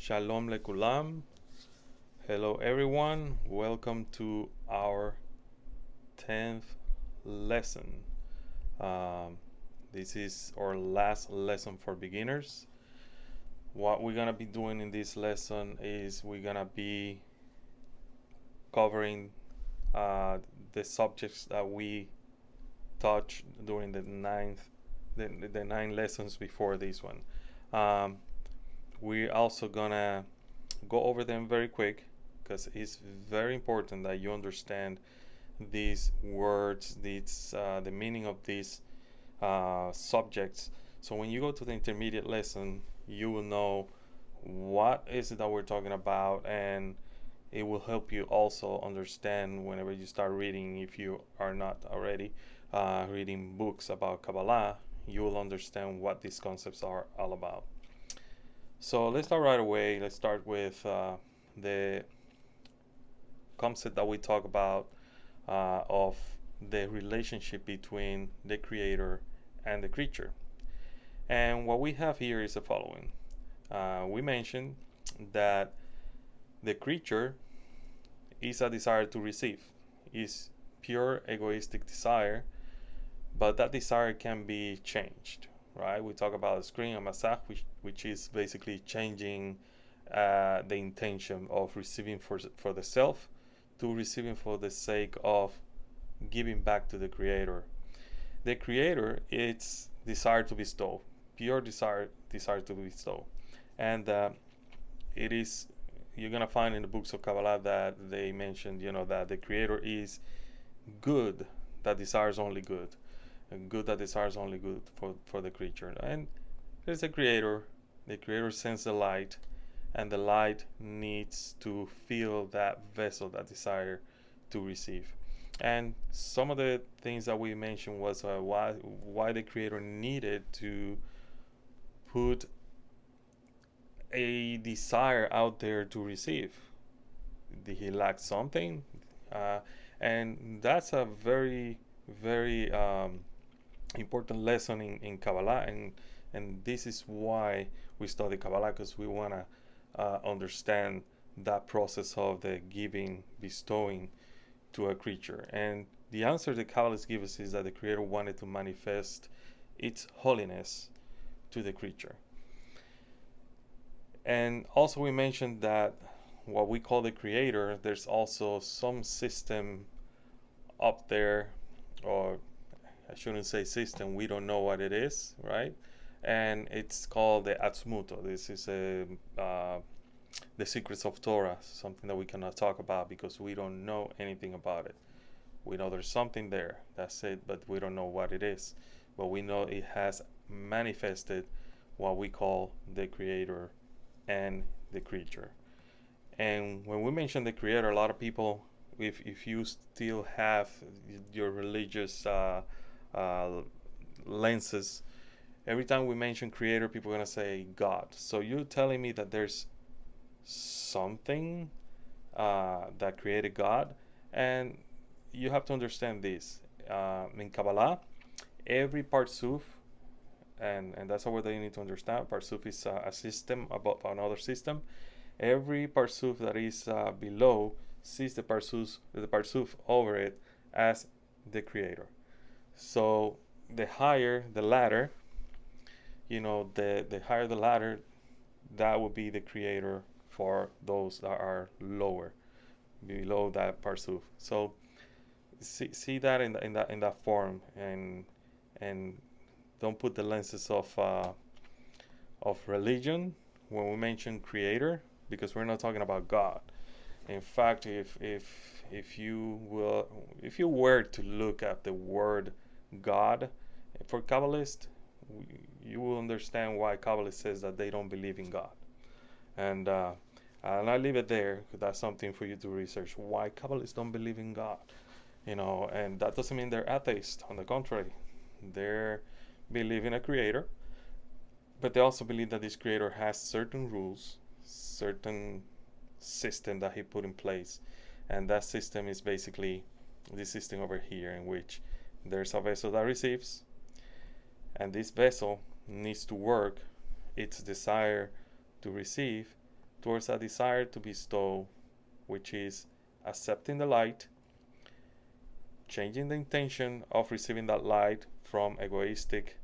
Shalom lekulam. Hello everyone. Welcome to our 10th lesson. This is our last lesson for beginners. What we're gonna be doing in this lesson is we're gonna be covering the subjects that we touched during the nine lessons before this one. We're also gonna go over them very quick because it's very important that you understand these words, the meaning of these subjects. So when you go to the intermediate lesson, you will know what is it that we're talking about, and it will help you also understand whenever you start reading, if you are not already reading books about Kabbalah, you will understand what these concepts are all about. So let's start right away. Let's start with the concept that we talk about of the relationship between the creator and the creature. And what we have here is the following. We mentioned that the creature is a desire to receive, is pure egoistic desire, but that desire can be changed, right? We talk about a screen, a masach, which is basically changing the intention of receiving for the self to receiving for the sake of giving back to the creator. The creator, it's desire to bestow, pure desire to bestow, and it is, you're gonna find in the books of Kabbalah that they mentioned, that the creator is good that desires only good, and good that desires only good for the creature. And there's a creator. The creator sends the light, and the light needs to fill that vessel, that desire to receive. And some of the things that we mentioned was why the creator needed to put a desire out there to receive. Did he lack something? And that's a very, very important lesson in Kabbalah, and this is why we study Kabbalah, because we want to understand that process of the giving, bestowing to a creature. And the answer the Kabbalists give us is that the Creator wanted to manifest its holiness to the creature. And also we mentioned that what we call the Creator, there's also some system up there, or I shouldn't say system, we don't know what it is, right? And it's called the Atzmuto. This is the Secrets of Torah, something that we cannot talk about because we don't know anything about it. We know there's something there, that's it, but we don't know what it is. But we know it has manifested what we call the Creator and the creature. And when we mention the Creator, a lot of people, if you still have your religious lenses, every time we mention Creator, people are going to say God. So you're telling me that there's something that created God? And you have to understand this. In Kabbalah, every parsuf, and that's a word that you need to understand. Parsuf is a system above another system. Every parsuf that is below sees the parsuf over it as the creator. So the higher the ladder, the higher the ladder, that would be the creator for those that are lower, below that parsuf. So see that in that form, and don't put the lenses of religion when we mention creator, because we're not talking about God. In fact, if you were to look at the word God for Kabbalists, you will understand why Kabbalah says that they don't believe in God. And I leave it there, because that's something for you to research. Why Kabbalists don't believe in God, and that doesn't mean they're atheists. On the contrary, they believe in a creator, but they also believe that this creator has certain rules, certain system that he put in place, and that system is basically this system over here, in which there's a vessel that receives, and this vessel needs to work its desire to receive towards a desire to bestow, which is accepting the light, changing the intention of receiving that light from egoistic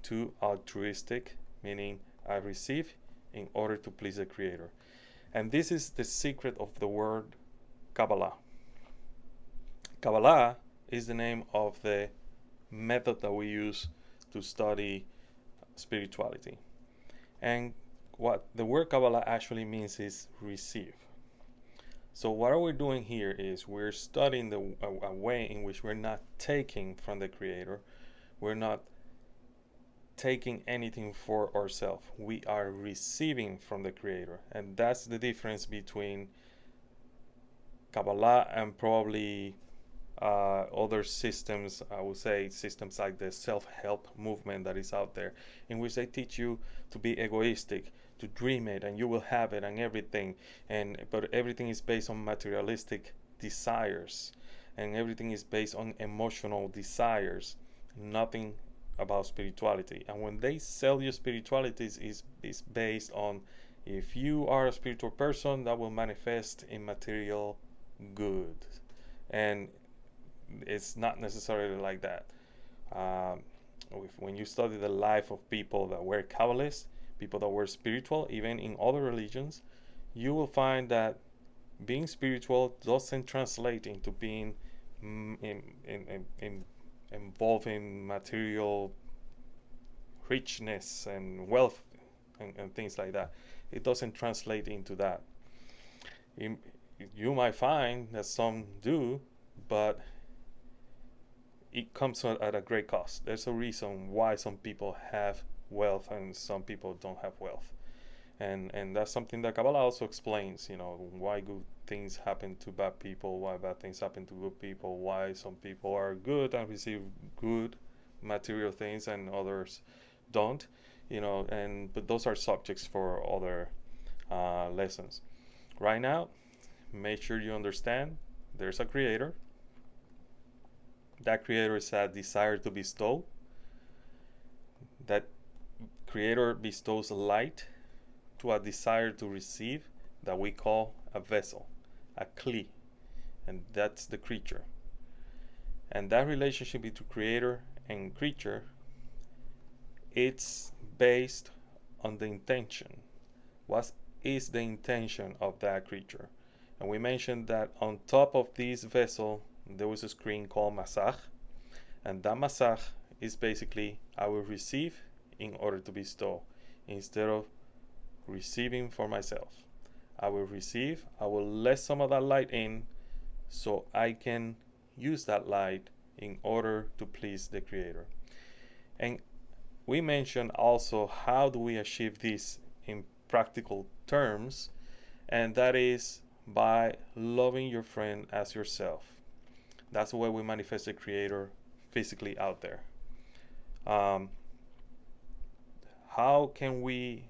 to altruistic, meaning I receive in order to please the Creator. And this is the secret of the word Kabbalah. Kabbalah is the name of the method that we use to study spirituality. And what the word Kabbalah actually means is receive. So what are we doing here is we're studying a way in which we're not taking from the Creator. We're not taking anything for ourselves. We are receiving from the Creator. And that's the difference between Kabbalah and probably other systems. I would say systems like the self-help movement that is out there, in which they teach you to be egoistic, to dream it, and you will have it and everything. But everything is based on materialistic desires, and everything is based on emotional desires. Nothing about spirituality. And when they sell you spirituality, is based on, if you are a spiritual person, that will manifest in material good. And it's not necessarily like that. When you study the life of people that were Kabbalists, people that were spiritual, even in other religions, you will find that being spiritual doesn't translate into being involved in material richness and wealth and things like that. It doesn't translate into that. You might find that some do, but it comes at a great cost. There's a reason why some people have wealth and some people don't have wealth. And that's something that Kabbalah also explains, why good things happen to bad people, why bad things happen to good people, why some people are good and receive good material things and others don't, but those are subjects for other lessons. Right now, make sure you understand there's a Creator. That Creator is a desire to bestow. That Creator bestows light to a desire to receive that we call a vessel, a kli, and that's the creature. And that relationship between Creator and creature, it's based on the intention. What is the intention of that creature? And we mentioned that on top of this vessel there was a screen called masach, and that masach is basically I will receive in order to bestow, instead of receiving for myself. I will receive, I will let some of that light in so I can use that light in order to please the Creator. And we mentioned also how do we achieve this in practical terms, and that is by loving your friend as yourself. That's the way we manifest the Creator physically out there. How can we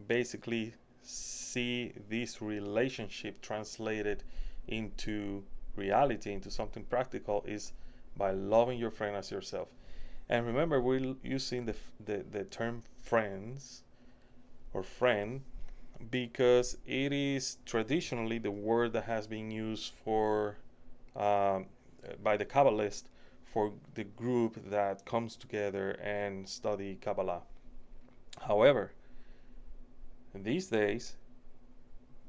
basically see this relationship translated into reality, into something practical, is by loving your friend as yourself. And remember, we're using the term friends or friend because it is traditionally the word that has been used for by the Kabbalists for the group that comes together and study Kabbalah. However, these days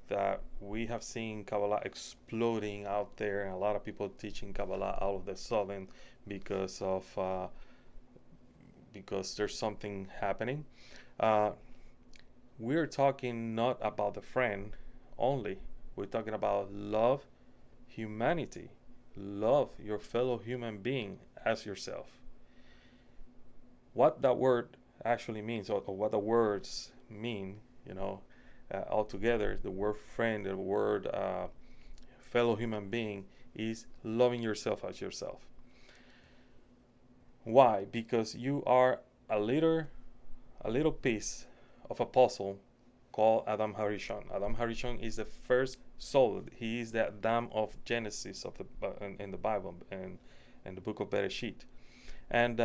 that we have seen Kabbalah exploding out there, and a lot of people teaching Kabbalah all of a sudden because there's something happening. We're talking not about the friend only. We're talking about love humanity. Love your fellow human being as yourself. What that word actually means, or what the words mean, altogether, the word friend, the word fellow human being, is loving yourself as yourself. Why? Because you are a little piece of a puzzle called Adam Harishon. Adam Harishon is the first soul. He is the Adam of Genesis of in the Bible and the book of Bereshit. And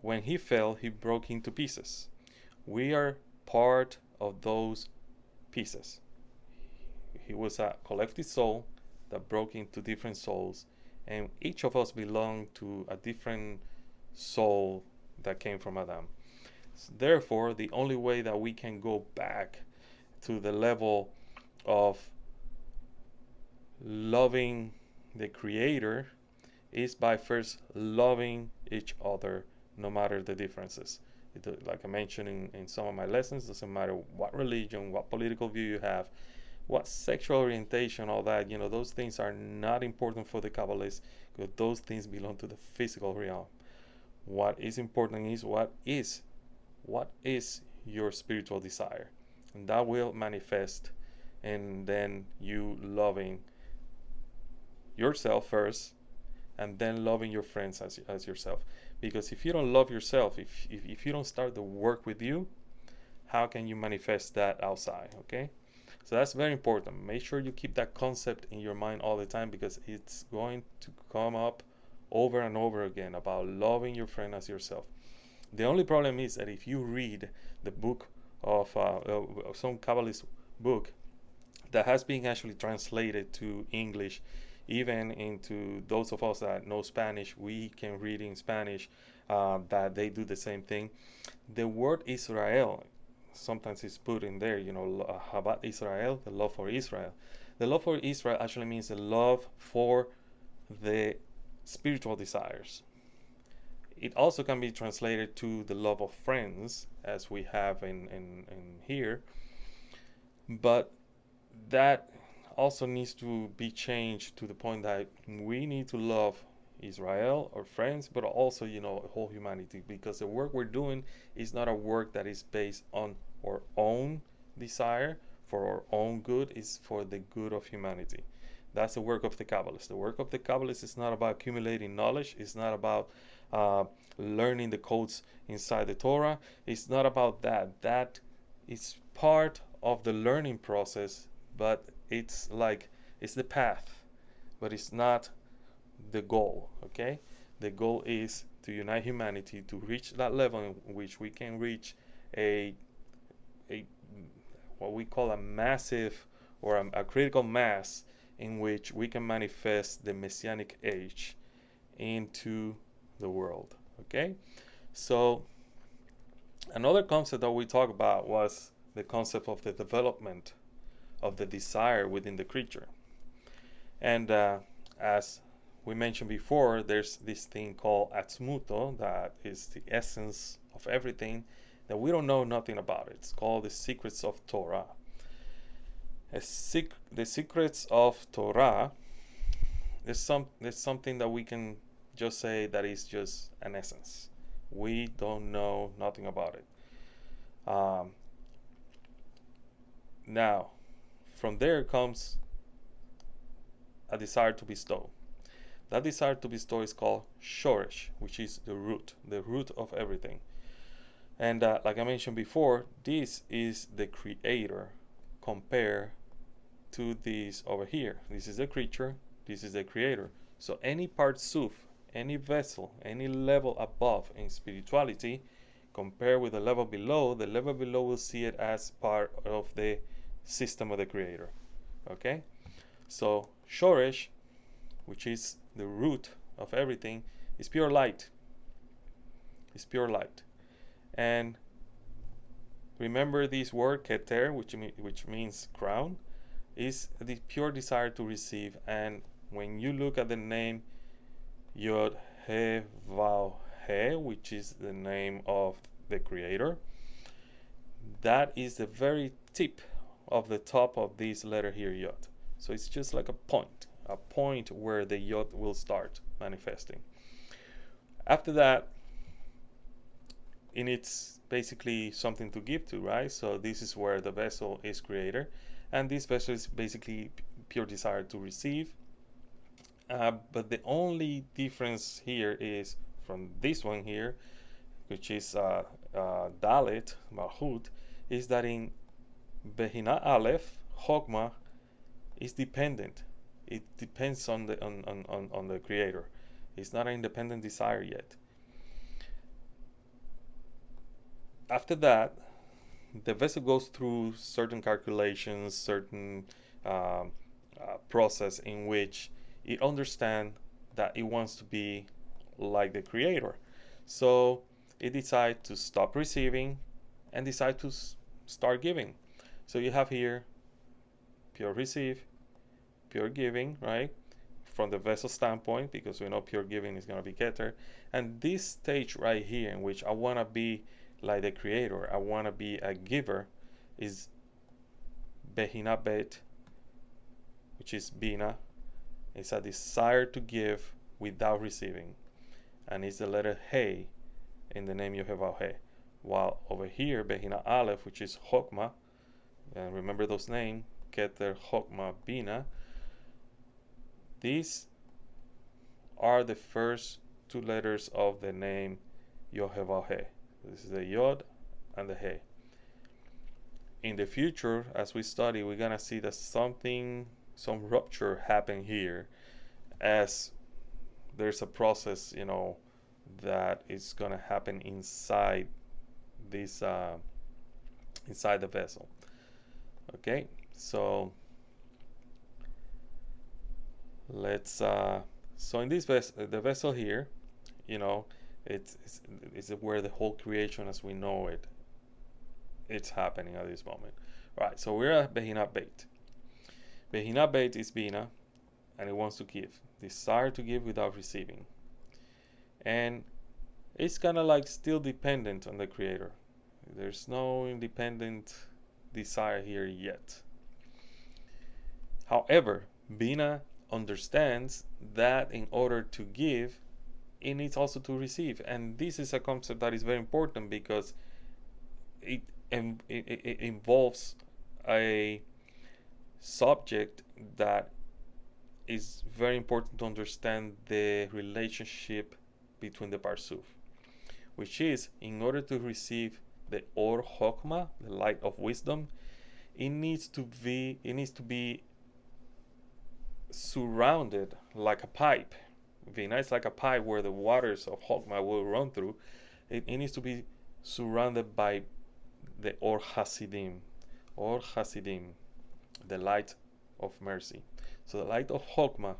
when he fell, he broke into pieces. We are part of those pieces. He was a collective soul that broke into different souls, and each of us belonged to a different soul that came from Adam. Therefore, the only way that we can go back to the level of loving the Creator is by first loving each other, no matter the differences. Like I mentioned in some of my lessons, doesn't matter what religion, what political view you have, what sexual orientation, all that, those things are not important for the Kabbalists, because those things belong to the physical realm. What is important is what is your spiritual desire, and that will manifest, and then you loving yourself first, and then loving your friends as yourself. Because if you don't love yourself, if you don't start the work with you, how can you manifest that outside? Okay, so that's very important. Make sure you keep that concept in your mind all the time, because it's going to come up over and over again about loving your friend as yourself. The only problem is that if you read the book of some Kabbalist book that has been actually translated to English, even into those of us that know Spanish, we can read in Spanish that they do the same thing. The word Israel sometimes is put in there, Habat Israel, the love for Israel. The love for Israel actually means the love for the spiritual desires. It also can be translated to the love of friends, as we have in here, but that also needs to be changed to the point that we need to love Israel, our friends, but also, whole humanity, because the work we're doing is not a work that is based on our own desire for our own good, it's for the good of humanity. That's the work of the Kabbalist. The work of the Kabbalist is not about accumulating knowledge. It's not about learning the codes inside the Torah. It's not about that. That is part of the learning process, but it's the path, but it's not the goal. Okay, the goal is to unite humanity, to reach that level in which we can reach a what we call a massive or a critical mass, in which we can manifest the Messianic age into the world. Okay, so another concept that we talked about was the concept of the development of the desire within the creature. And as we mentioned before, there's this thing called Atzmuto, that is the essence of everything, that we don't know nothing about it. It's called the Secrets of Torah. The Secrets of Torah is something that we can just say that is just an essence. We don't know nothing about it. Now, from there comes a desire to bestow. That desire to bestow is called Schorsch, which is the root of everything. And like I mentioned before, this is the creator compared to this over here. This is the creature, this is the creator. So any Partsuf, any vessel, any level above in spirituality, compared with the level below will see it as part of the system of the creator. Okay? So Schorsch, which is the root of everything, is pure light. It's pure light. And remember this word keter, which means crown, is the pure desire to receive. And when you look at the name Yod He Vav He, which is the name of the creator, that is the very tip of the top of this letter here, Yod. So it's just like a point where the Yod will start manifesting. After that, it's basically something to give to, right? So this is where the vessel is creator, and this vessel is basically pure desire to receive. But the only difference here is from this one here, which is Dalet, Malchut, is that in Behina Aleph, Chokmah is dependent. It depends on the creator. It's not an independent desire yet. After that, the vessel goes through certain calculations, certain um, process in which it understands that it wants to be like the creator. So it decides to stop receiving and decide to start giving. So you have here pure receive, pure giving, right? From the vessel standpoint, because we know pure giving is going to be Keter. And this stage right here, in which I want to be like the creator, I want to be a giver, is Behina Bet, which is Bina. It's a desire to give without receiving. And it's the letter He in the name Yohevah. While over here, Behina Aleph, which is Chokmah, and remember those names, Keter, Chokmah, Bina, these are the first two letters of the name Yohevah. This is the Yod and the He. In the future, as we study, we're going to see that some rupture happen here, as there's a process, that is going to happen inside this, inside the vessel. Okay, so let's so in this the vessel here, it's where the whole creation as we know it's happening at this moment. All right, so we're at Behina Beit. Behina Beit is Bina, and it wants to give, desire to give without receiving, and it's kind of like still dependent on the creator. There's no independent desire here yet. However, Bina understands that in order to give, it needs also to receive. And this is a concept that is very important, because it involves a subject that is very important to understand, the relationship between the Parsuf, which is, in order to receive the Or Chokmah, the light of wisdom, it needs to be surrounded like a pipe. Vina is like a pipe where the waters of Chokmah will run through. It needs to be surrounded by the Or Hasidim, the light of mercy. So the light of Chokmah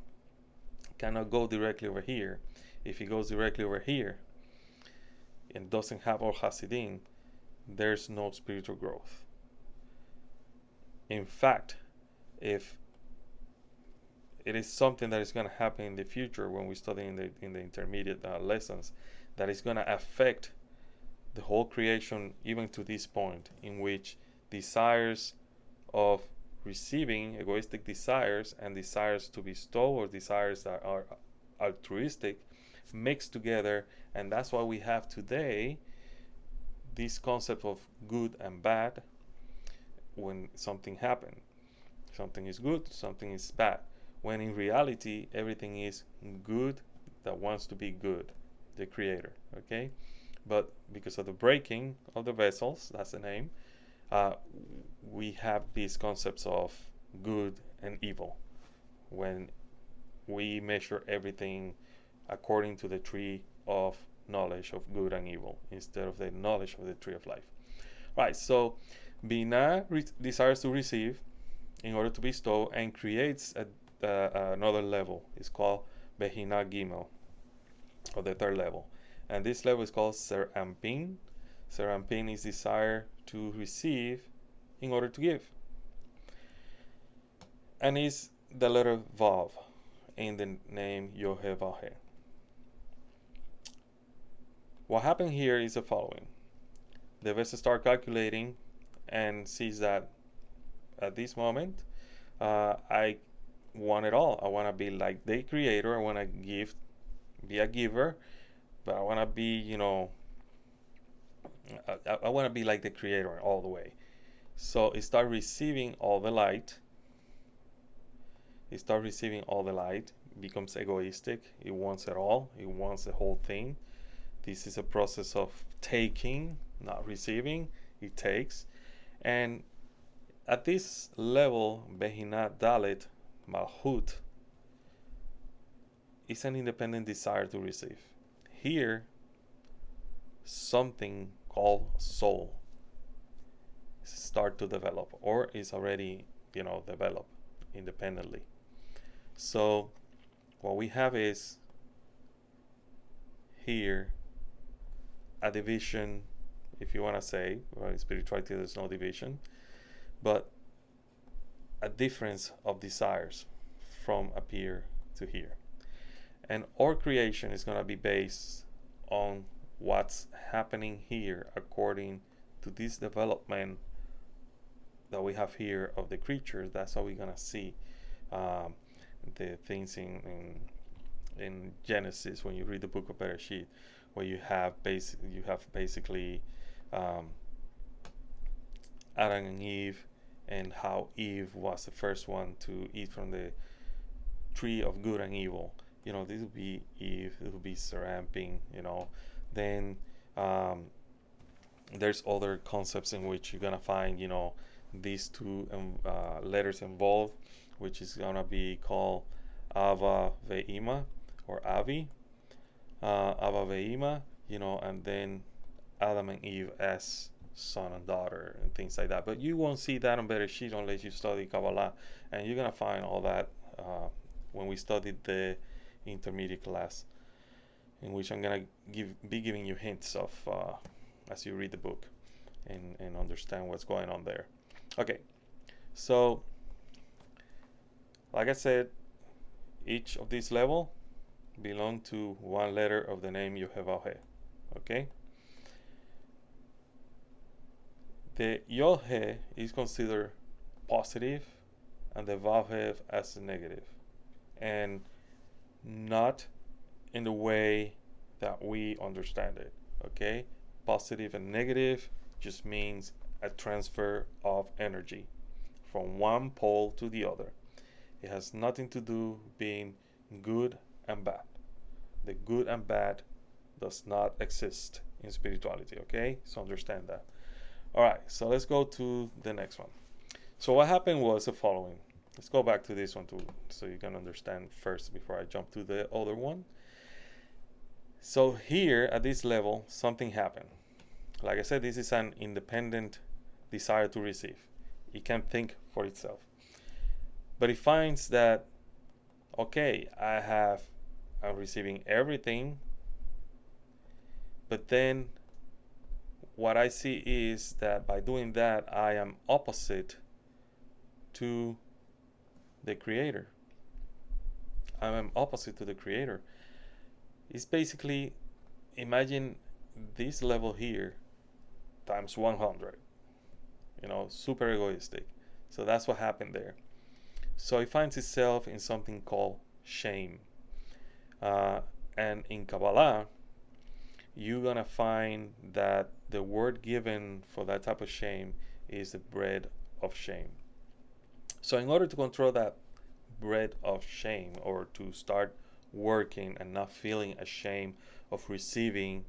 cannot go directly over here. If it goes directly over here and doesn't have Or Hasidim, there's no spiritual growth. In fact, if it is something that is going to happen in the future when we study in the intermediate lessons, that is going to affect the whole creation, even to this point, in which desires of receiving, egoistic desires, and desires to bestow, or desires that are altruistic, mixed together. And that's why we have today this concept of good and bad. When something happens, something is good, something is bad, when in reality everything is good that wants to be good, the creator. Okay, but because of the breaking of the vessels, that's the name, we have these concepts of good and evil when we measure everything according to the tree of knowledge of good and evil instead of the knowledge of the tree of life. Right, so Bina desires to receive in order to bestow, and creates another level. It's called Behina Gimel, or the third level. And this level is called Ser Ampin. Ser Ampin is desire to receive in order to give. And is the letter Vav in the name Yohevah. What happened here is the following. The vessel starts calculating and sees that at this moment, I want it all. I want to be like the creator. I want to be a giver, but I want to be, I want to be like the creator all the way. So it starts receiving all the light. It becomes egoistic. It wants it all. It wants the whole thing. This is a process of taking, not receiving. It takes. And at this level, Behina Dalet Malchut is an independent desire to receive. Here, something called soul start to develop, or is already, developed independently. So what we have is here a division, if you want to say. Well, in spirituality there's no division, but a difference of desires from up here to here. And our creation is going to be based on what's happening here according to this development that we have here of the creatures. That's how we're going to see the things in Genesis, when you read the book of Bereshit, where you have basically Adam and Eve, and how Eve was the first one to eat from the tree of good and evil. This would be Eve, it would be seramping, Then there's other concepts in which you're gonna find, these two letters involved, which is gonna be called Ava Ve'ima, or Avi, Ava Ve'ima, and then Adam and Eve as son and daughter and things like that. But you won't see that on Bereshit unless you study Kabbalah, and you're gonna find all that when we studied the intermediate class, in which I'm gonna be giving you hints of as you read the book and understand what's going on there. Okay, so like I said, each of these level belong to one letter of the name Yod-Heh. Okay, the Yod-Heh is considered positive and the Vav-Heh as negative, and not in the way that we understand it. Okay, positive and negative just means a transfer of energy from one pole to the other. It has nothing to do being good and bad. The good and bad does not exist in spirituality. Okay, so understand that. All right, so let's go to the next one. So what happened was the following. Let's go back to this one too, so you can understand first before I jump to the other one. So here at this level, something happened. Like I said, this is an independent desire to receive. It can think for itself. But it finds that, okay, I'm receiving everything, but then what I see is that by doing that, I am opposite to the Creator. I am opposite to the Creator. It's basically, imagine this level here times 100. Super egoistic. So that's what happened there. So it finds itself in something called shame. And in Kabbalah, you're gonna find that the word given for that type of shame is the bread of shame. So in order to control that bread of shame, or to start working and not feeling ashamed of receiving,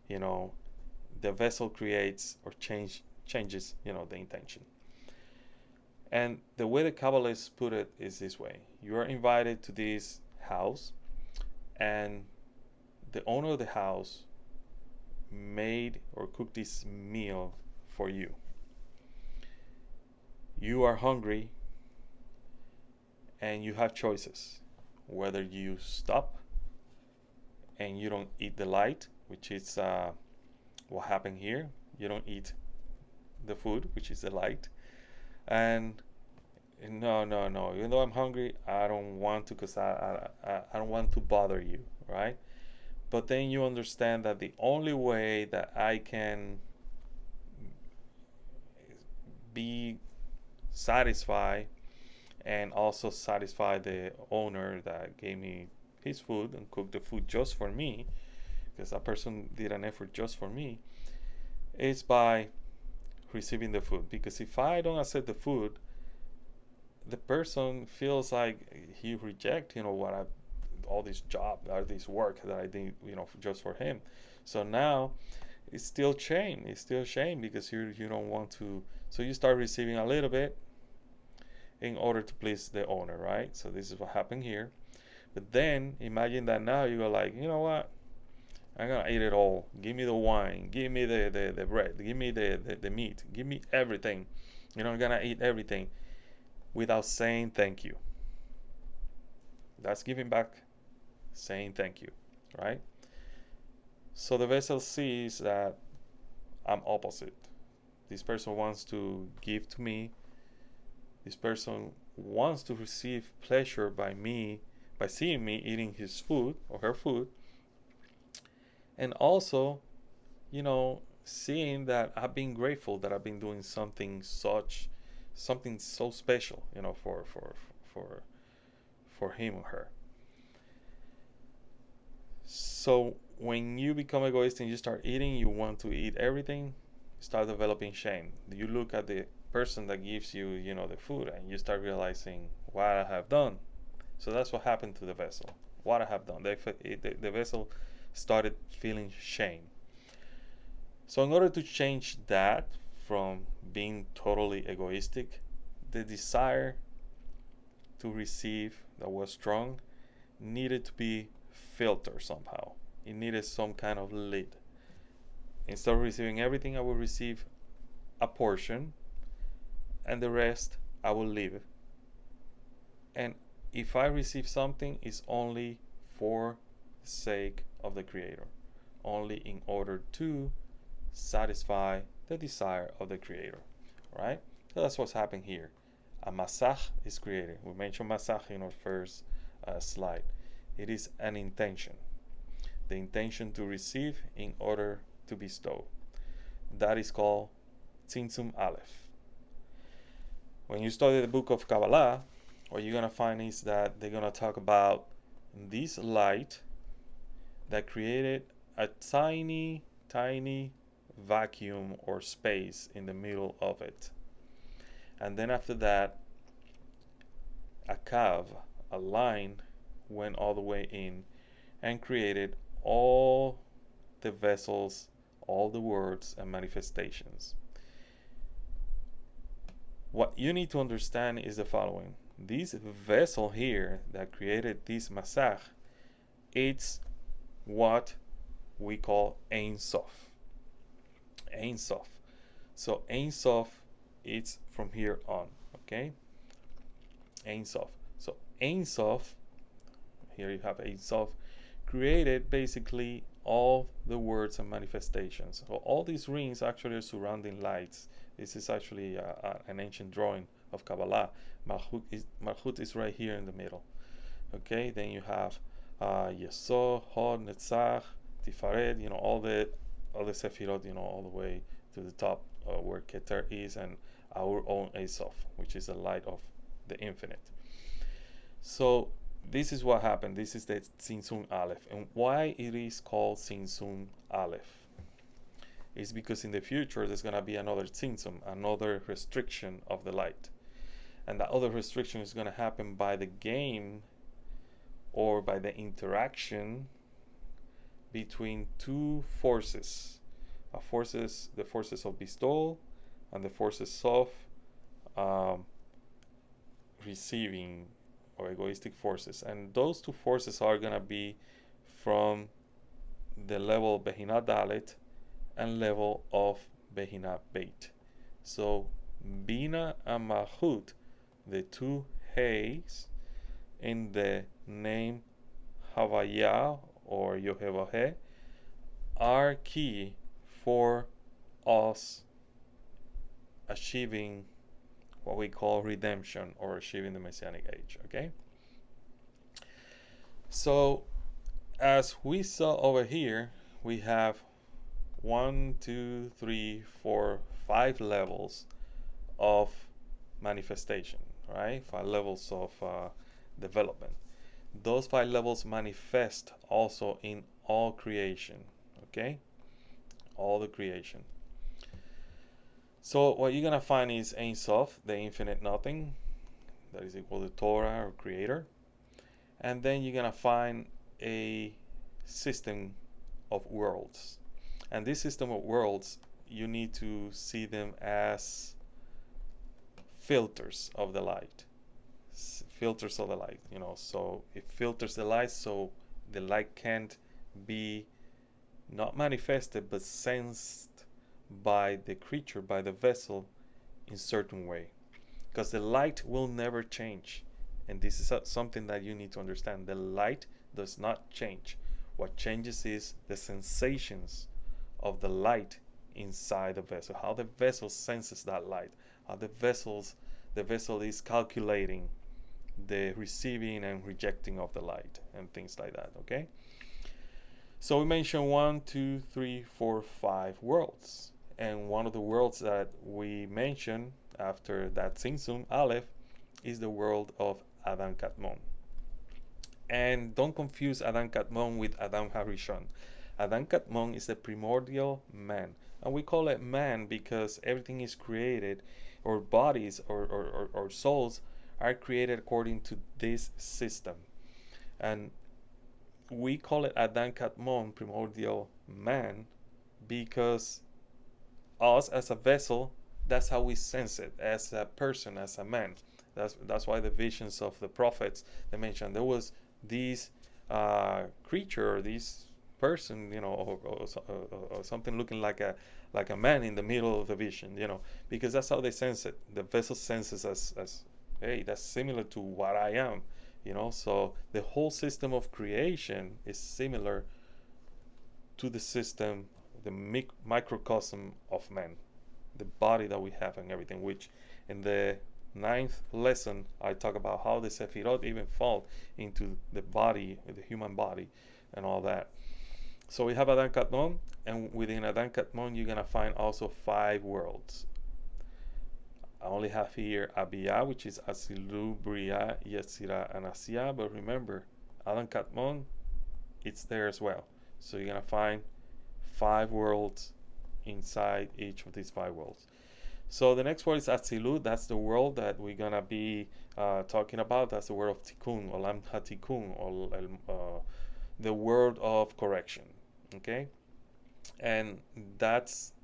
the vessel creates or changes, the intention. And the way the Kabbalists put it is this way. You are invited to this house, and the owner of the house made or cooked this meal for you. You are hungry, and you have choices. Whether you stop and you don't eat the light, which is what happened here. You don't eat the food, which is the light. And no. Even though I'm hungry, I don't want to, because I don't want to bother you, right? But then you understand that the only way that I can be satisfied and also satisfy the owner that gave me his food and cooked the food just for me, because that person did an effort just for me, is by receiving the food. Because if I don't accept the food, the person feels like he reject, all this job or this work that I did, just for him. So now it's still shame. It's still shame because you don't want to. So you start receiving a little bit in order to please the owner, right? So this is what happened here. But then imagine that now you go like, you know what? I'm gonna eat it all. Give me the wine. Give me the bread. Give me the meat. Give me everything. I'm gonna eat everything without saying thank you. That's giving back, saying thank you, right? So the vessel sees that I'm opposite. This person wants to give to me. This person wants to receive pleasure by seeing me eating his food or her food. And also, seeing that I've been grateful that I've been doing something so special, for him or her. So when you become egoist and you start eating, you want to eat everything, you start developing shame. You look at the person that gives you, the food, and you start realizing what I have done. So that's what happened to the vessel. What I have done. The vessel started feeling shame. So in order to change that from being totally egoistic, the desire to receive that was strong needed to be filtered somehow. It needed some kind of lid. Instead of receiving everything, I will receive a portion, and the rest I will leave. And if I receive something, it's only for the sake of the Creator, only in order to satisfy the desire of the Creator, right? So that's what's happening here. A masach is created. We mentioned masach in our first slide. It is an intention, the intention to receive in order to bestow. That is called Tzimtzum Aleph. When you study the book of Kabbalah, what you're going to find is that they're going to talk about this light that created a tiny, tiny vacuum or space in the middle of it. And then after that, a kav, a line, went all the way in and created all the vessels, all the words and manifestations. What you need to understand is the following. This vessel here that created this masach, it's what we call Ein Sof. Ein Sof. So Ein Sof, it's from here on, okay? Ein Sof. So Ein Sof, here you have Ein Sof, created basically all the words and manifestations. So all these rings actually are surrounding lights. This is actually an ancient drawing of Kabbalah. Malchut is right here in the middle. Okay, then you have Yesod, Hod, Netzach, Tifaret, all the Sephirot, all the way to the top where Keter is, and our own Ein Sof, which is the light of the infinite. So this is what happened. This is the Tzimtzum Aleph. And why it is called Tzimtzum Aleph? It's because in the future there's going to be another Tzimtzum, another restriction of the light. And that other restriction is going to happen by the game or by the interaction between two forces. The forces of bestowal and the forces of receiving, or egoistic forces. And those two forces are going to be from the level of Behinah Dalet and level of Behinah Beit. So Bina and Malchut, the two Heys in the name Havaya or Yohevaheh, are key for us achieving what we call redemption, or achieving the Messianic age. Okay, so as we saw over here, we have 1, 2, 3, 4, 5 levels of manifestation, right? 5 levels of development. Those 5 levels manifest also in all creation, okay? All the creation. So what you're going to find is Ein Sof, the infinite nothing, that is equal to Torah, or creator. And then you're going to find a system of worlds. And this system of worlds, you need to see them as filters of the light. Filters of the light, so it filters the light, so the light can't be not manifested, but sensed by the creature, by the vessel, in certain way. Because the light will never change. And this is something that you need to understand. The light does not change. What changes is the sensations of the light inside the vessel, how the vessel senses that light, how the vessel is calculating the receiving and rejecting of the light and things like that. Okay, so we mentioned 1, 2, 3, 4, 5 worlds, and one of the worlds that we mentioned after that Tzimtzum Aleph is the world of Adam Kadmon. And don't confuse Adam Kadmon with Adam Harishon. Adam Kadmon is the primordial man, and we call it man because everything is created, or bodies or souls are created according to this system. And we call it Adam Kadmon, primordial man, because us as a vessel, that's how we sense it, as a person, as a man. That's why the visions of the prophets, they mentioned there was this creature, or this person, or something looking like a man in the middle of the vision, because that's how they sense it. The vessel senses as hey, that's similar to what I am, So the whole system of creation is similar to the system, the microcosm of man, the body that we have and everything, which in the 9th lesson I talk about how the Cephiro even fall into the body, the human body, and all that. So we have Adam Kadmon, and within Adam Kadmon you're gonna find also 5 worlds. I only have here Abiyah, which is Asilu, Bria, Yetzirah, and Asiyah, but remember, Adam Kadmon, it's there as well. So you're gonna find 5 worlds inside each of these 5 worlds. So the next word is Atzilut. That's the world that we're gonna be talking about. That's the word of Tikkun, Olam HaTikkun, or the word of correction. Okay, and that's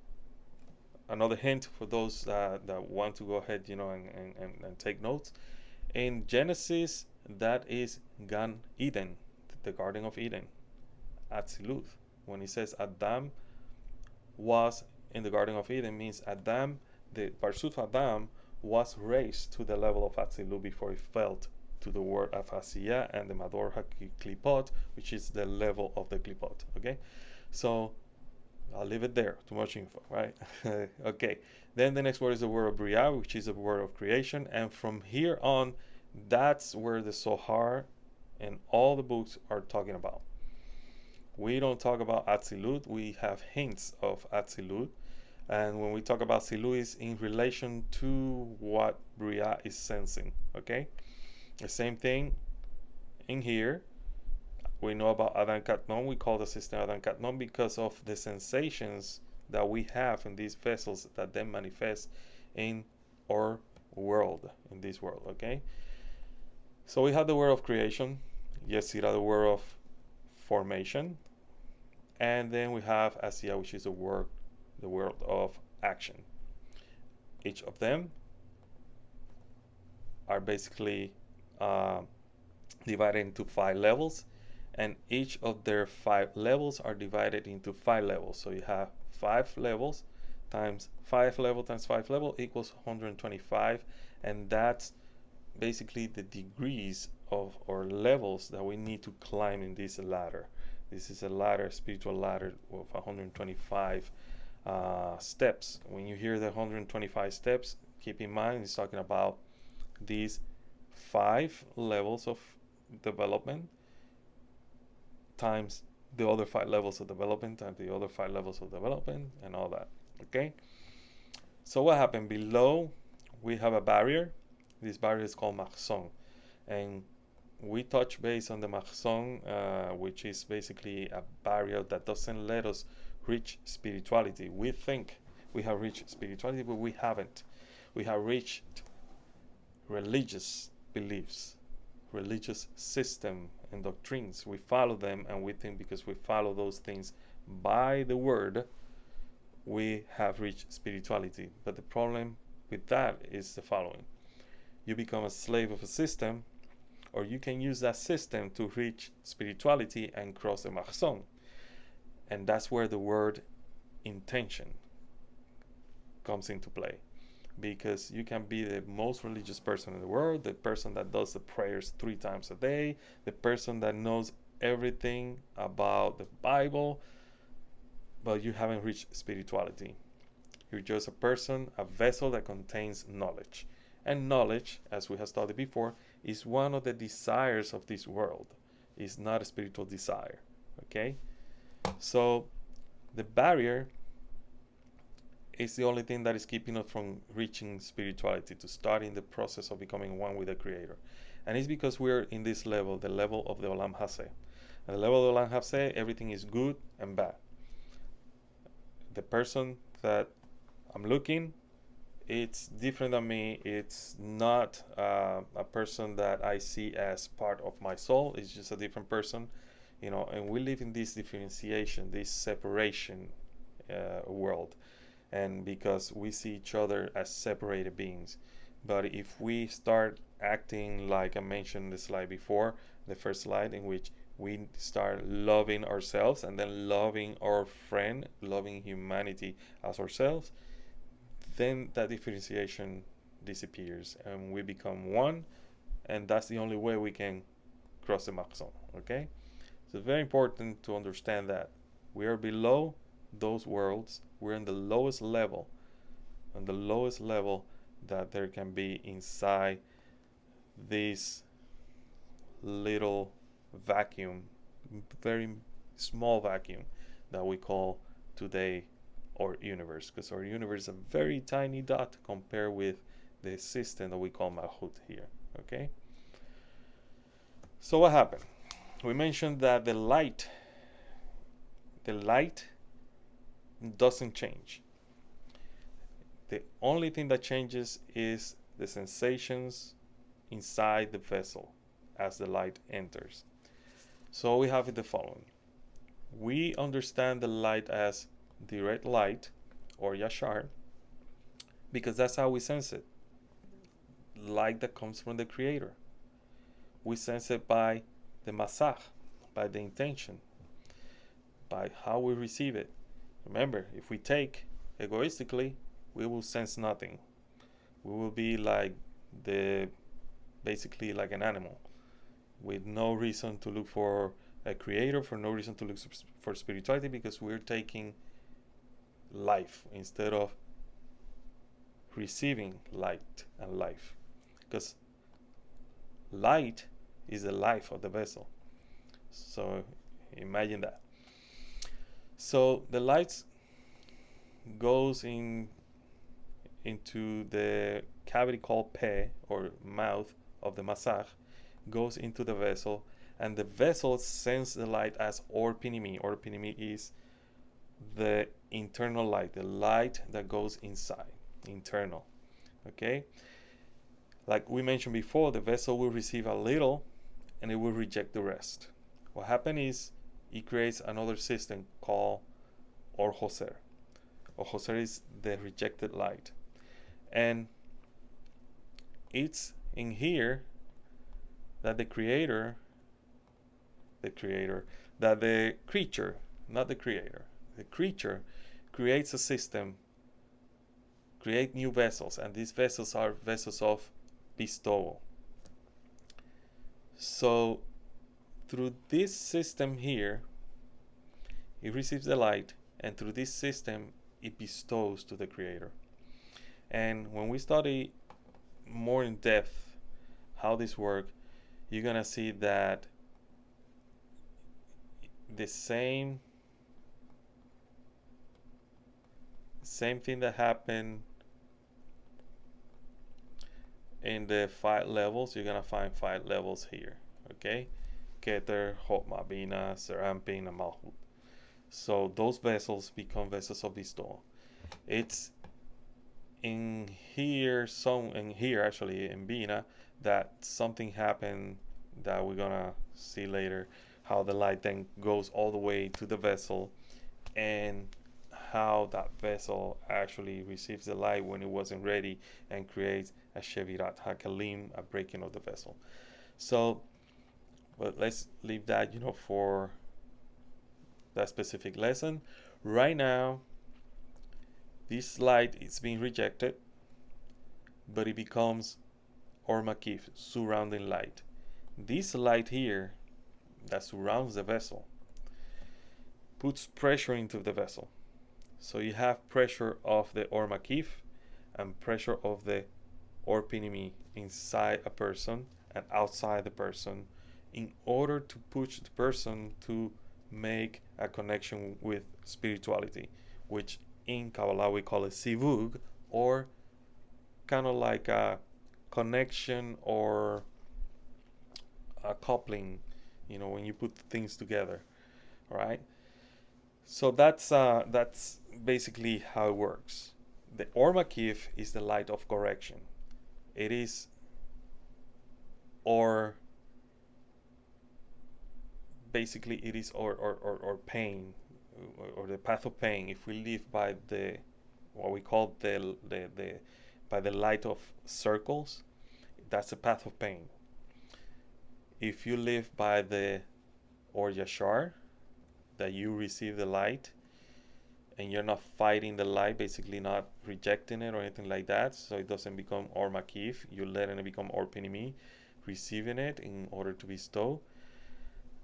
another hint for those that want to go ahead, and take notes. In Genesis, that is Gan Eden, the Garden of Eden, Atzilut. When he says Adam was in the Garden of Eden, means Adam, the Barsut Adam, was raised to the level of Atzilut before he fell to the word of Asiyah and the Mador HaKlipot, which is the level of the Klipot. Okay, so I'll leave it there. Too much info, right? Okay, then the next word is the word of Bria, which is the word of creation, and from here on, that's where the Zohar and all the books are talking about. We don't talk about Atzilut. We have hints of Atzilut, and when we talk about Atzilut, it's in relation to what Bria is sensing. Okay, the same thing in here. We know about Adam Kadmon. We call the system Adam Kadmon because of the sensations that we have in these vessels that then manifest in our world, in this world. Okay, so we have the word of creation, Yetzirah, the word of formation, and then we have Asiyah, which is the word of action. Each of them are basically divided into 5 levels, and each of their 5 levels are divided into 5 levels. So you have 5 levels times 5 level times 5 level equals 125, and that's basically the degrees of or levels that we need to climb in this ladder. This is a ladder, spiritual ladder of 125 steps. When you hear the 125 steps, keep in mind it's talking about these 5 levels of development times the other 5 levels of development times the other 5 levels of development and all that. Okay, so what happened below? We have a barrier. This barrier is called Machzon, and we touch base on the Machzon, which is basically a barrier that doesn't let us reach spirituality. We think we have reached spirituality, but we haven't. We have reached religious beliefs, religious system and doctrines. We follow them, and we think because we follow those things by the word, we have reached spirituality. But the problem with that is the following: you become a slave of a system, or you can use that system to reach spirituality and cross the Machzon. And that's where the word intention comes into play, because you can be the most religious person in the world, the person that does the prayers 3 times a day, the person that knows everything about the Bible, but you haven't reached spirituality. You're just a person, a vessel that contains knowledge. And knowledge, as we have studied before, is one of the desires of this world. It's not a spiritual desire. Okay? So the barrier is the only thing that is keeping us from reaching spirituality, to starting the process of becoming one with the Creator. And it's because we're in this level, the level of the Olam Hazeh. At the level of the Olam Hazeh, everything is good and bad. The person that I'm looking, it's different than me. It's not a person that I see as part of my soul. It's just a different person, and we live in this differentiation, this separation world. And because we see each other as separated beings. But if we start acting like I mentioned in the slide before, the first slide, in which we start loving ourselves and then loving our friend, loving humanity as ourselves, then that differentiation disappears and we become one, and that's the only way we can cross the Machzon. Okay? So it's very important to understand that we are below those worlds. We're in the lowest level, that there can be inside this little vacuum, very small vacuum, that we call today our universe, because our universe is a very tiny dot compared with the system that we call Malchut here. Okay? So what happened? We mentioned that the light doesn't change. The only thing that changes is the sensations inside the vessel as the light enters. So we have the following. We understand the light as direct light, or yashar, because that's how we sense it. Light that comes from the Creator. We sense it by the masach, by the intention, by how we receive it. Remember, if we take egoistically, we will sense nothing. We will be basically like an animal, with no reason to look for a Creator, for no reason to look for spirituality, because we're taking life instead of receiving light and life. Because light is the life of the vessel. So imagine that. So the light goes into the cavity called Peh, or mouth of the masach, goes into the vessel, and the vessel sends the light as Or Pinimi. Or Pinimi is the internal light, the light that goes inside, internal. Okay? Like we mentioned before, the vessel will receive a little and it will reject the rest. What happens is it creates another system called Or Hoser. Or Hoser is the rejected light. And it's in here that the creature, not the creator, the creature creates a system, create new vessels, and these vessels are vessels of bestowal. So through this system here, it receives the light, and through this system, it bestows to the Creator. And when we study more in depth how this works, you're gonna see that the same thing that happened in the 5 levels, you're gonna find 5 levels here. Okay, Keter, Chokmah, Bina, Serampin, and Malchut. So those vessels become vessels of bestowal. It's in here, actually in Bina, that something happened that we're gonna see later, how the light then goes all the way to the vessel, and how that vessel actually receives the light when it wasn't ready, and creates a Shevirat Hakalim, a breaking of the vessel. So, but let's leave that, for that specific lesson. Right now, this light is being rejected, but it becomes or makif, surrounding light. This light here that surrounds the vessel puts pressure into the vessel. So you have pressure of the or makif and pressure of the or pinimi inside a person and outside the person in order to push the person to make a connection with spirituality, which in Kabbalah we call it sivug, or kind of like a connection or a coupling, when you put things together. All right. So that's basically how it works. The or makif is the light of correction. It is, or basically it is or pain, or the path of pain. If we live by the what we call the by the light of circles, that's the path of pain. If you live by the or yashar, that you receive the light and you're not fighting the light, basically not rejecting it or anything like that, so it doesn't become or makif, you let it become or pinimi, receiving it in order to bestow,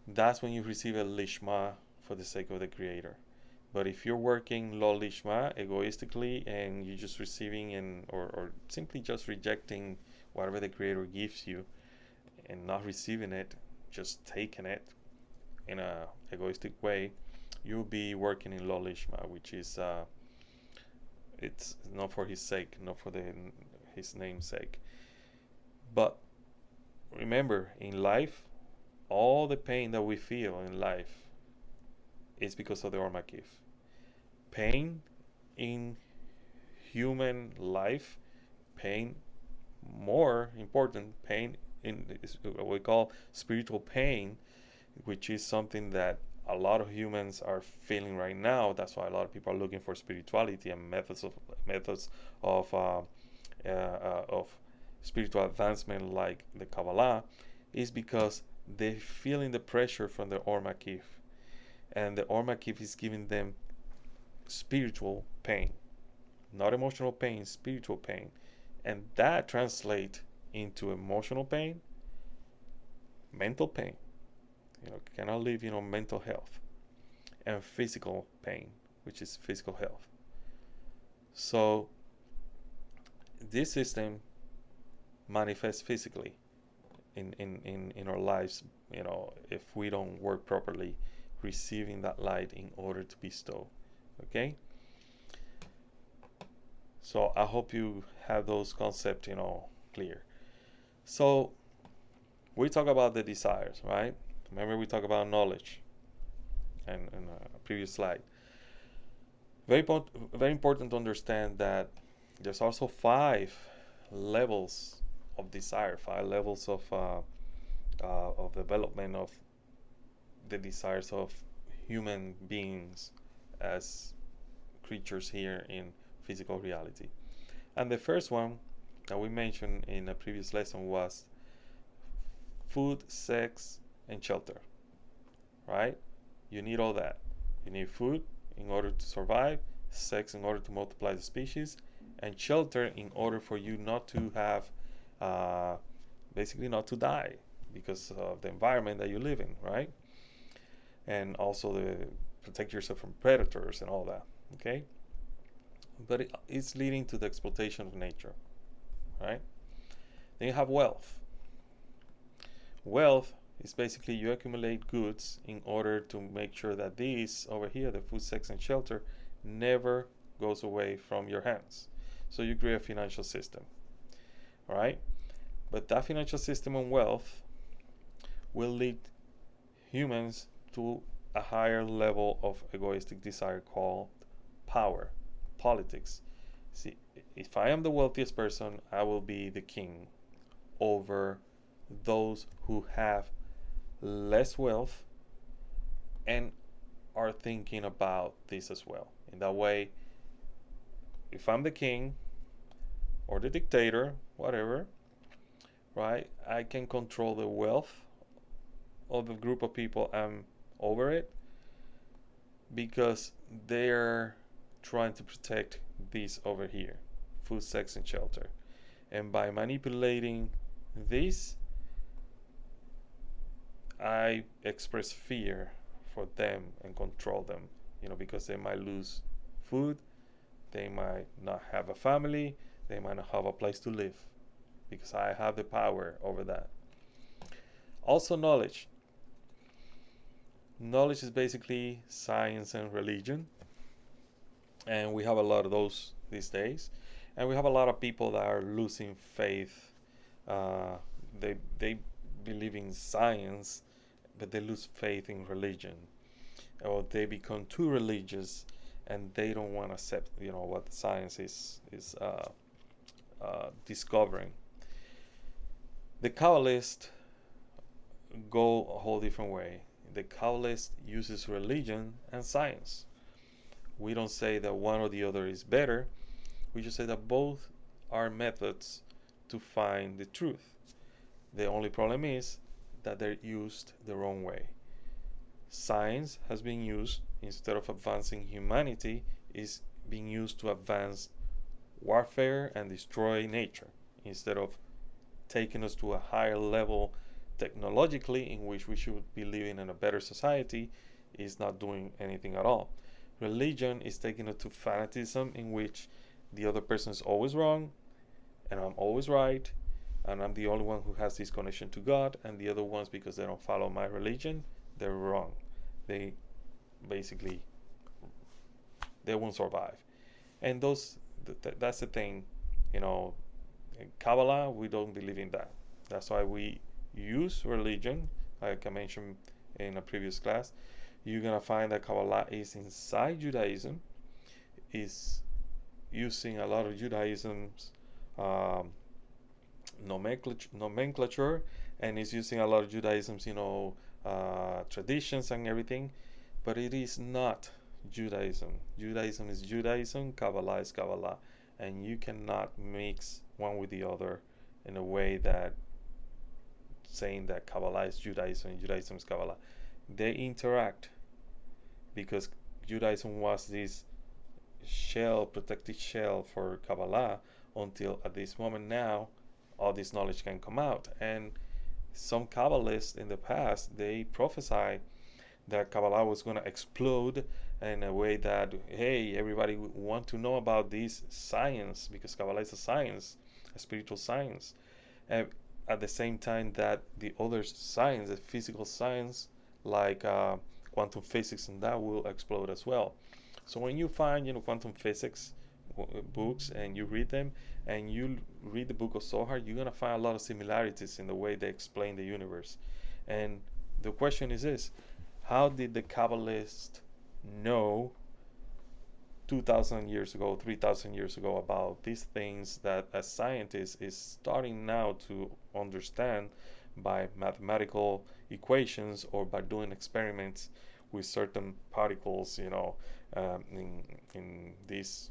that's when you receive a lishma for the sake of the Creator. But if you're working lo lishma, egoistically, and you're just receiving or simply just rejecting whatever the Creator gives you and not receiving it, just taking it in a egoistic way, you'll be working in lo lishma, which is it's not for His sake, not for His name's sake. But remember, in life, all the pain that we feel in life is because of the or makif. Pain in human life, pain, more important, pain in what we call spiritual pain, which is something that a lot of humans are feeling right now. That's why a lot of people are looking for spirituality and methods of spiritual advancement, like the Kabbalah, is because they're feeling the pressure from the or makif, and the or makif is giving them spiritual pain, not emotional pain, spiritual pain, and that translates into emotional pain, mental pain. Cannot live, mental health, and physical pain, which is physical health. So this system manifests physically in our lives, if we don't work properly, receiving that light in order to bestow. Okay? So I hope you have those concepts, clear. So we talk about the desires, right? Remember, we talk about knowledge and a previous slide. Very important to understand that there's also 5 levels of desire, 5 levels of development of the desires of human beings as creatures here in physical reality. And the first one that we mentioned in a previous lesson was food, sex, and shelter. Right? You need all that. You need food in order to survive, sex in order to multiply the species, and shelter in order for you not to have, basically not to die because of the environment that you live in, right? And also to protect yourself from predators and all that, okay? But it's leading to the exploitation of nature, right? Then you have wealth. Wealth is basically you accumulate goods in order to make sure that these over here, the food, sex, and shelter, never goes away from your hands. So you create a financial system. All right? But that financial system and wealth will lead humans to a higher level of egoistic desire called power, politics. See, if I am the wealthiest person, I will be the king over those who have less wealth and are thinking about this as well. In that way, if I'm the king or the dictator, whatever, right, I can control the wealth of the group of people I'm over it, because they're trying to protect this over here, food, sex, and shelter. And by manipulating this, I express fear for them and control them, because they might lose food, they might not have a family, they might not have a place to live, because I have the power over that. Also, knowledge. Knowledge is basically science and religion, and we have a lot of those these days. And we have a lot of people that are losing faith. They believe in science, but they lose faith in religion, or they become too religious, and they don't want to accept, what science is discovering. The Kabbalists go a whole different way. The Kabbalist uses religion and science. We don't say that one or the other is better. We just say that both are methods to find the truth. The only problem is that they're used the wrong way. Science has been used, instead of advancing humanity, is being used to advance warfare and destroy nature, instead of taking us to a higher level technologically, in which we should be living in a better society, is not doing anything at all. Religion is taking us to fanaticism, in which the other person is always wrong and I'm always right, and I'm the only one who has this connection to God, and the other ones, because they don't follow my religion, they're wrong. They basically, they won't survive. And that's the thing, in Kabbalah, we don't believe in that. That's why we use religion, like I mentioned in a previous class. You're gonna find that Kabbalah is inside Judaism, is using a lot of Judaism's nomenclature, and is using a lot of Judaism's traditions and everything, but it is not Judaism. Judaism is Judaism, Kabbalah is Kabbalah, and you cannot mix one with the other in a way that saying that Kabbalah is Judaism and Judaism is Kabbalah. They interact, because Judaism was this protected shell for Kabbalah, until at this moment now all this knowledge can come out. And some Kabbalists in the past, they prophesied that Kabbalah was going to explode in a way that, hey, everybody would want to know about this science, because Kabbalah is a science, a spiritual science. And at the same time that the other science, the physical science, like quantum physics, and that will explode as well. So when you find quantum physics books, and you read them, and you read the book of Zohar, you're going to find a lot of similarities in the way they explain the universe. And the question is this: how did the Kabbalists know 2,000 years ago, 3,000 years ago, about these things that a scientist is starting now to understand by mathematical equations, or by doing experiments with certain particles, in these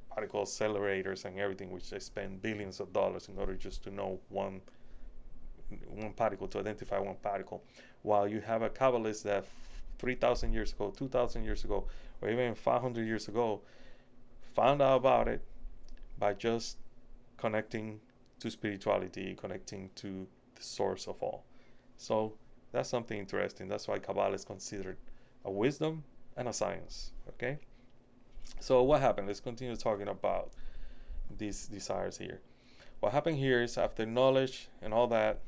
particle accelerators and everything, which they spend billions of dollars in order just to know one particle, to identify one particle, while you have a Kabbalist that 3,000 years ago, 2,000 years ago, or even 500 years ago, found out about it by just connecting to spirituality, connecting to the source of all. So that's something interesting. That's why Kabbalah is considered a wisdom and a science. Okay? So what happened? Let's continue talking about these desires here. What happened here is, after knowledge and all that,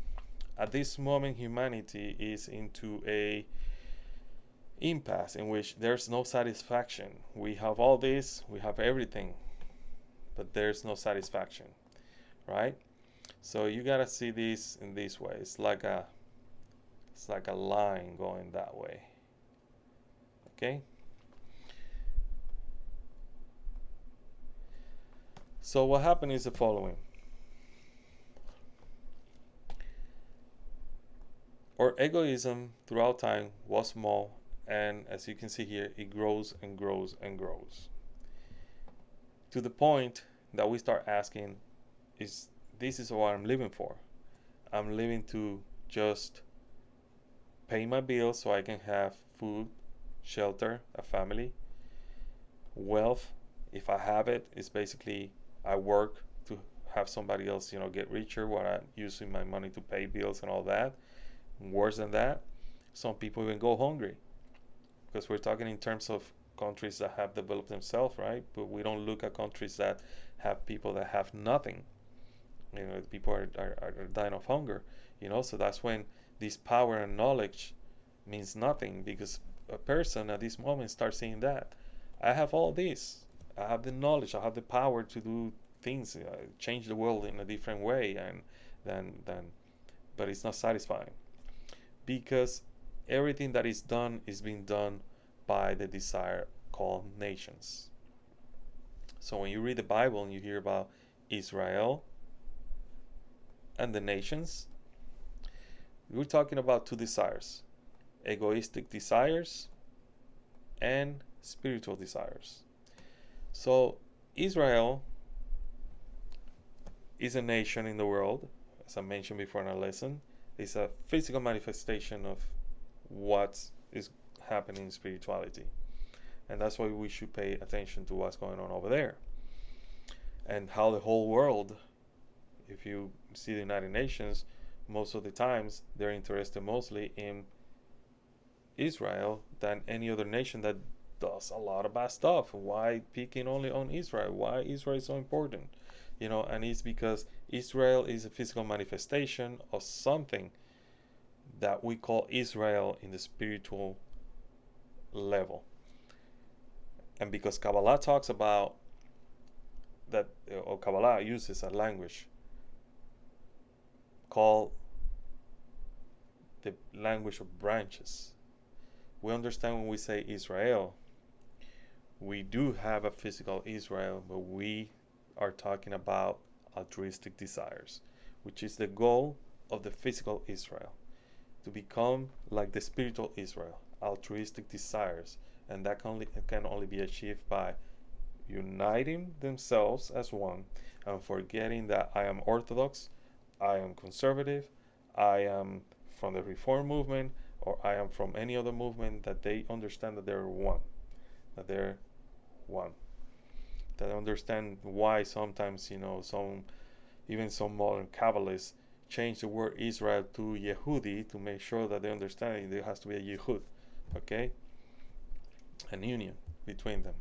at this moment humanity is into a impasse in which there's no satisfaction. We have all this, we have everything, but there's no satisfaction, right? So you gotta see this in this way. It's like a line going that way. Okay? So what happened is the following. Our egoism throughout time was small, and as you can see here, it grows and grows and grows, to the point that we start asking, this is what I'm living for? I'm living to just pay my bills so I can have food, shelter, a family. Wealth, if I have it, is basically I work to have somebody else, get richer while I'm using my money to pay bills and all that. Worse than that, some people even go hungry, because we're talking in terms of countries that have developed themselves, right? But we don't look at countries that have people that have nothing. People are dying of hunger. So that's when this power and knowledge means nothing, because a person at this moment starts saying that I have all this, I have the knowledge, I have the power to do things, change the world in a different way, and then, but it's not satisfying, because everything that is done is being done by the desire called nations. So when you read the Bible and you hear about Israel and the nations, we're talking about two desires: egoistic desires and spiritual desires. So Israel is a nation in the world, as I mentioned before in our lesson. It's a physical manifestation of what is happening in spirituality, and that's why we should pay attention to what's going on over there, and how the whole world, if you see the United Nations, most of the times they're interested mostly in Israel than any other nation that does a lot of bad stuff. Why picking only on Israel? Why Israel is so important? And it's because Israel is a physical manifestation of something that we call Israel in the spiritual level. And because Kabbalah talks about that, or Kabbalah uses a language called the language of branches. We understand when we say Israel, we do have a physical Israel, but we are talking about altruistic desires, which is the goal of the physical Israel, to become like the spiritual Israel, altruistic desires. And that can only be achieved by uniting themselves as one and forgetting that I am Orthodox, I am conservative, I am from the Reform movement, or I am from any other movement, that they understand that they're one. That they're one. That they understand why sometimes, even some modern Kabbalists change the word Israel to Yehudi to make sure that they understand there has to be a Yehud, okay? An union between them.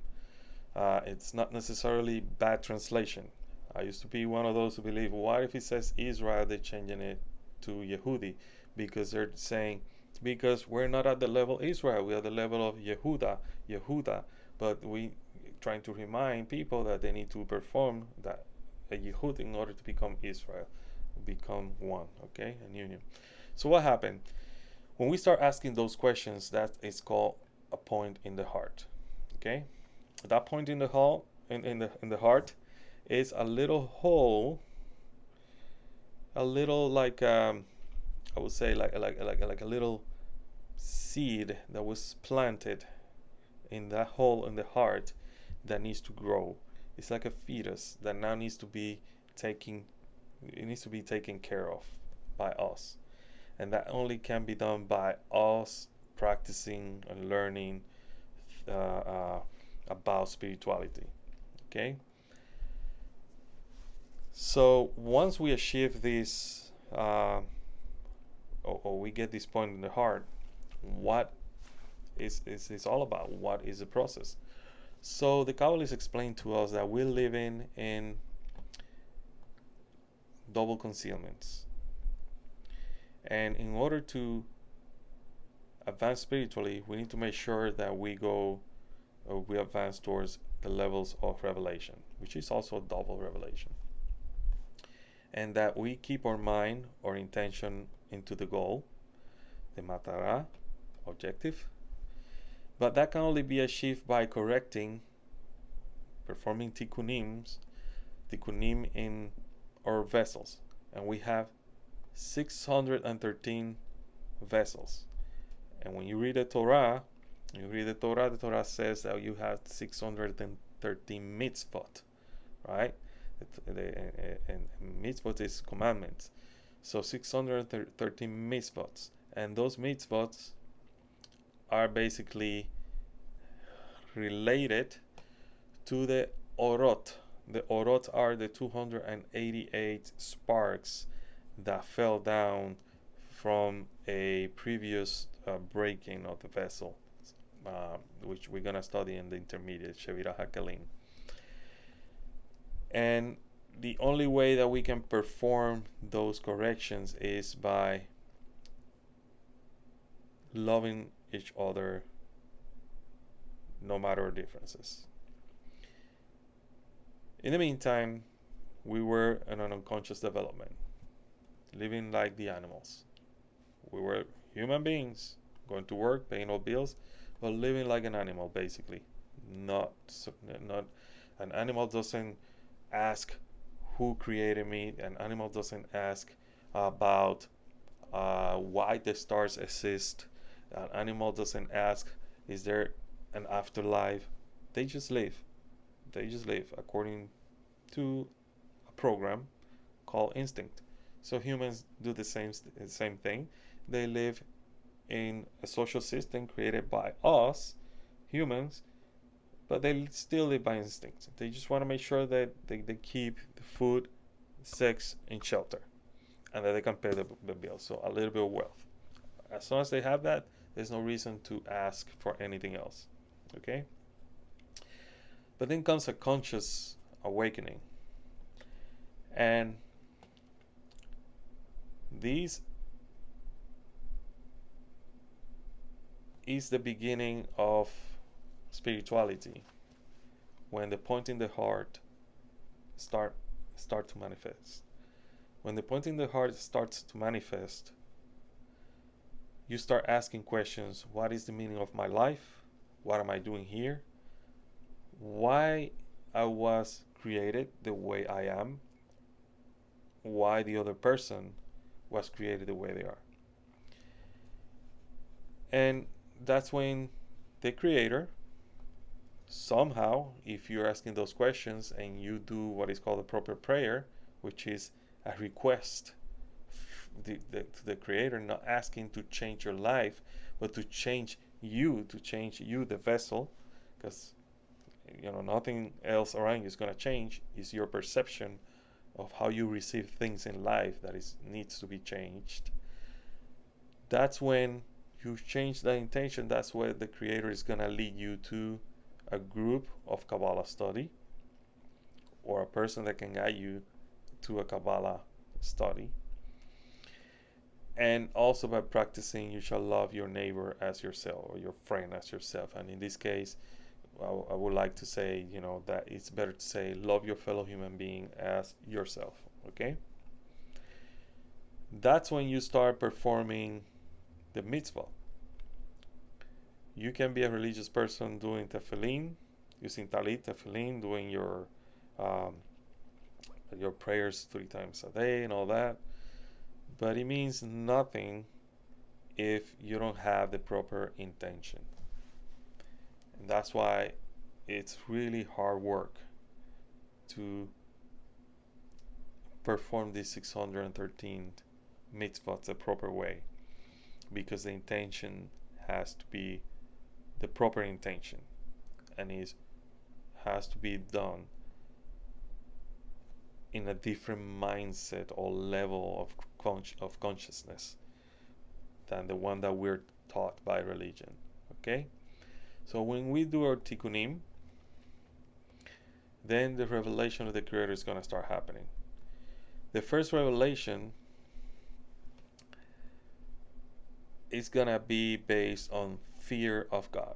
It's not necessarily bad translation. I used to be one of those who believe, what if it says Israel, they're changing it to Yehudi? Because they're saying, because we're not at the level Israel, we are at the level of Yehuda, but we trying to remind people that they need to perform that a Yehud in order to become Israel, become one, okay, a union. So what happened? When we start asking those questions, that is called a point in the heart, okay? That point in the heart, in the heart, is a little hole, a little like I would say like a little seed that was planted in that hole in the heart that needs to grow. It's like a fetus that now needs to be taken care of by us, and that only can be done by us practicing and learning about spirituality. Okay, so once we achieve this, or we get this point in the heart, what is all about? What is the process? So the Kabbalists explain to us that we're living in double concealments, and in order to advance spiritually, we need to make sure that we advance towards the levels of revelation, which is also a double revelation, and that we keep our mind or intention into the goal, the matara, objective. But that can only be achieved by performing tikkunim in our vessels. And we have 613 vessels. And when you read the Torah, the Torah says that you have 613 mitzvot, right? And mitzvot is commandments. So 613 mitzvot. And those mitzvot are basically related to the orot. The orot are the 288 sparks that fell down from a previous breaking of the vessel, which we're going to study in the intermediate, Shevira HaKalim. And the only way that we can perform those corrections is by loving each other no matter our differences. In the meantime, we were in an unconscious development, living like the animals. We were human beings, going to work, paying all bills, but living like an animal, basically. Not an animal doesn't ask who created me. An animal doesn't ask about why the stars exist. An animal doesn't ask, is there an afterlife? They just live. They just live according to a program called instinct. So humans do the same thing. They live in a social system created by us, humans, but they still live by instinct. They just want to make sure that they keep the food, sex, and shelter, and that they can pay the bills. So a little bit of wealth. As long as they have that, there's no reason to ask for anything else. Okay? But then comes a conscious awakening. And this is the beginning of spirituality, when the point in the heart start to manifest. When the point in the heart starts to manifest, you start asking questions. What is the meaning of my life? What am I doing here? Why I was created the way I am? Why the other person was created the way they are? And that's when the Creator, somehow, if you're asking those questions and you do what is called a proper prayer, which is a request to the Creator, not asking to change your life, but to change you, the vessel, because nothing else around you is going to change. It's your perception of how you receive things in life that needs to be changed. That's when you change the intention. That's where the Creator is going to lead you to a group of Kabbalah study, or a person that can guide you to a Kabbalah study. And also by practicing, you shall love your neighbor as yourself, or your friend as yourself. And in this case, I would like to say, that it's better to say, love your fellow human being as yourself. Okay? That's when you start performing the mitzvah. You can be a religious person doing tefillin, using talit, tefillin, doing your prayers 3 times a day and all that. But it means nothing if you don't have the proper intention. And that's why it's really hard work to perform these 613 mitzvahs the proper way, because the intention has to be the proper intention, and it has to be done in a different mindset or level of consciousness than the one that we're taught by religion. Okay? So when we do our tikkunim, then the revelation of the Creator is going to start happening. The first revelation is going to be based on fear of God.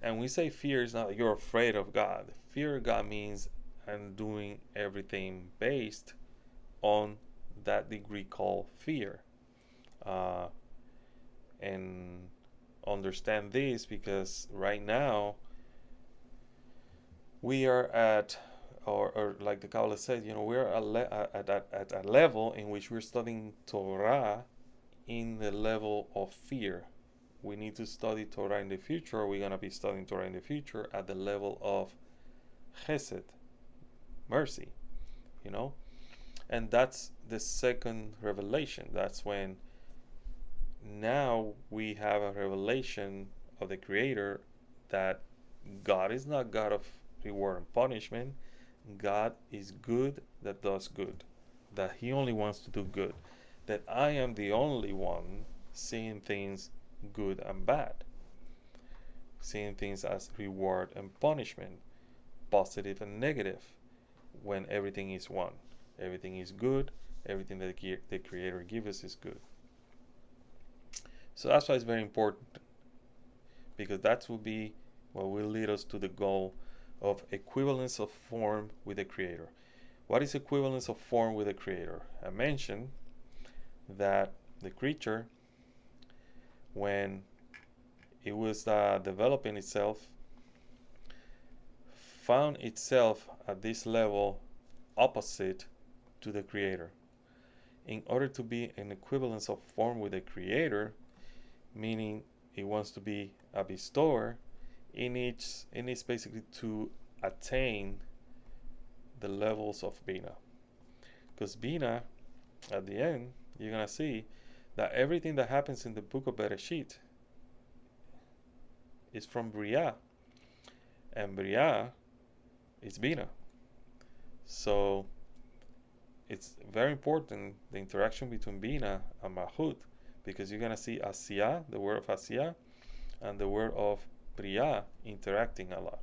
And we say fear is not that you're afraid of God. Fear of God means I'm doing everything based on that degree called fear. And understand this, because right now we are at, or like the Kabbalah says, we're at a level in which we're studying Torah in the level of fear. We need to study Torah in the future. We're going to be studying Torah in the future at the level of chesed, mercy, and that's the second revelation. That's when now we have a revelation of the Creator that God is not God of reward and punishment. God is good that does good, that He only wants to do good, that I am the only one seeing things good and bad, seeing things as reward and punishment, positive and negative, when everything is one. Everything is good, everything that the Creator gives us is good. So that's why it's very important, because that will be what will lead us to the goal of equivalence of form with the Creator. What is equivalence of form with the Creator? I mentioned that the creature, when it was developing itself, found itself at this level opposite to the Creator. In order to be an equivalence of form with the Creator, meaning it wants to be a bestower, it needs basically to attain the levels of Bina. Because Bina, at the end, you're going to see that everything that happens in the book of Bereshit is from Bria. And Bria is Bina. So it's very important, the interaction between Bina and Malchut, because you're going to see Asiyah, the word of Asiyah, and the word of Bria interacting a lot.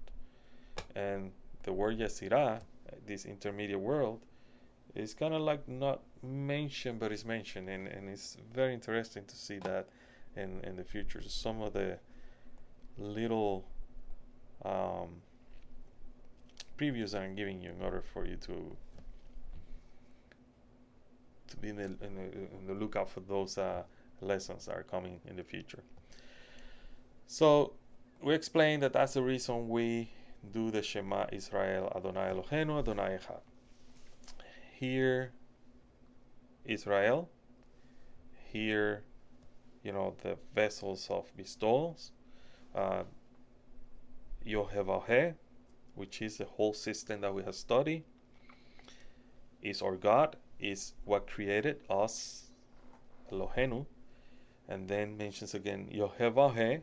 And the word Yetzirah, this intermediate world, is kind of like not mentioned, but it's mentioned, and it's very interesting to see that in the future. Some of the little previews I'm giving you in order for you to be in the lookout for those lessons that are coming in the future. So we explained that that's the reason we do the Shema Israel, Adonai Eloheinu, Adonai Echad. Here, Israel. Here, the vessels of bestowals. Yohevaheh, which is the whole system that we have studied, is our God, is what created us, Eloheinu. And then mentions again Yohevaheh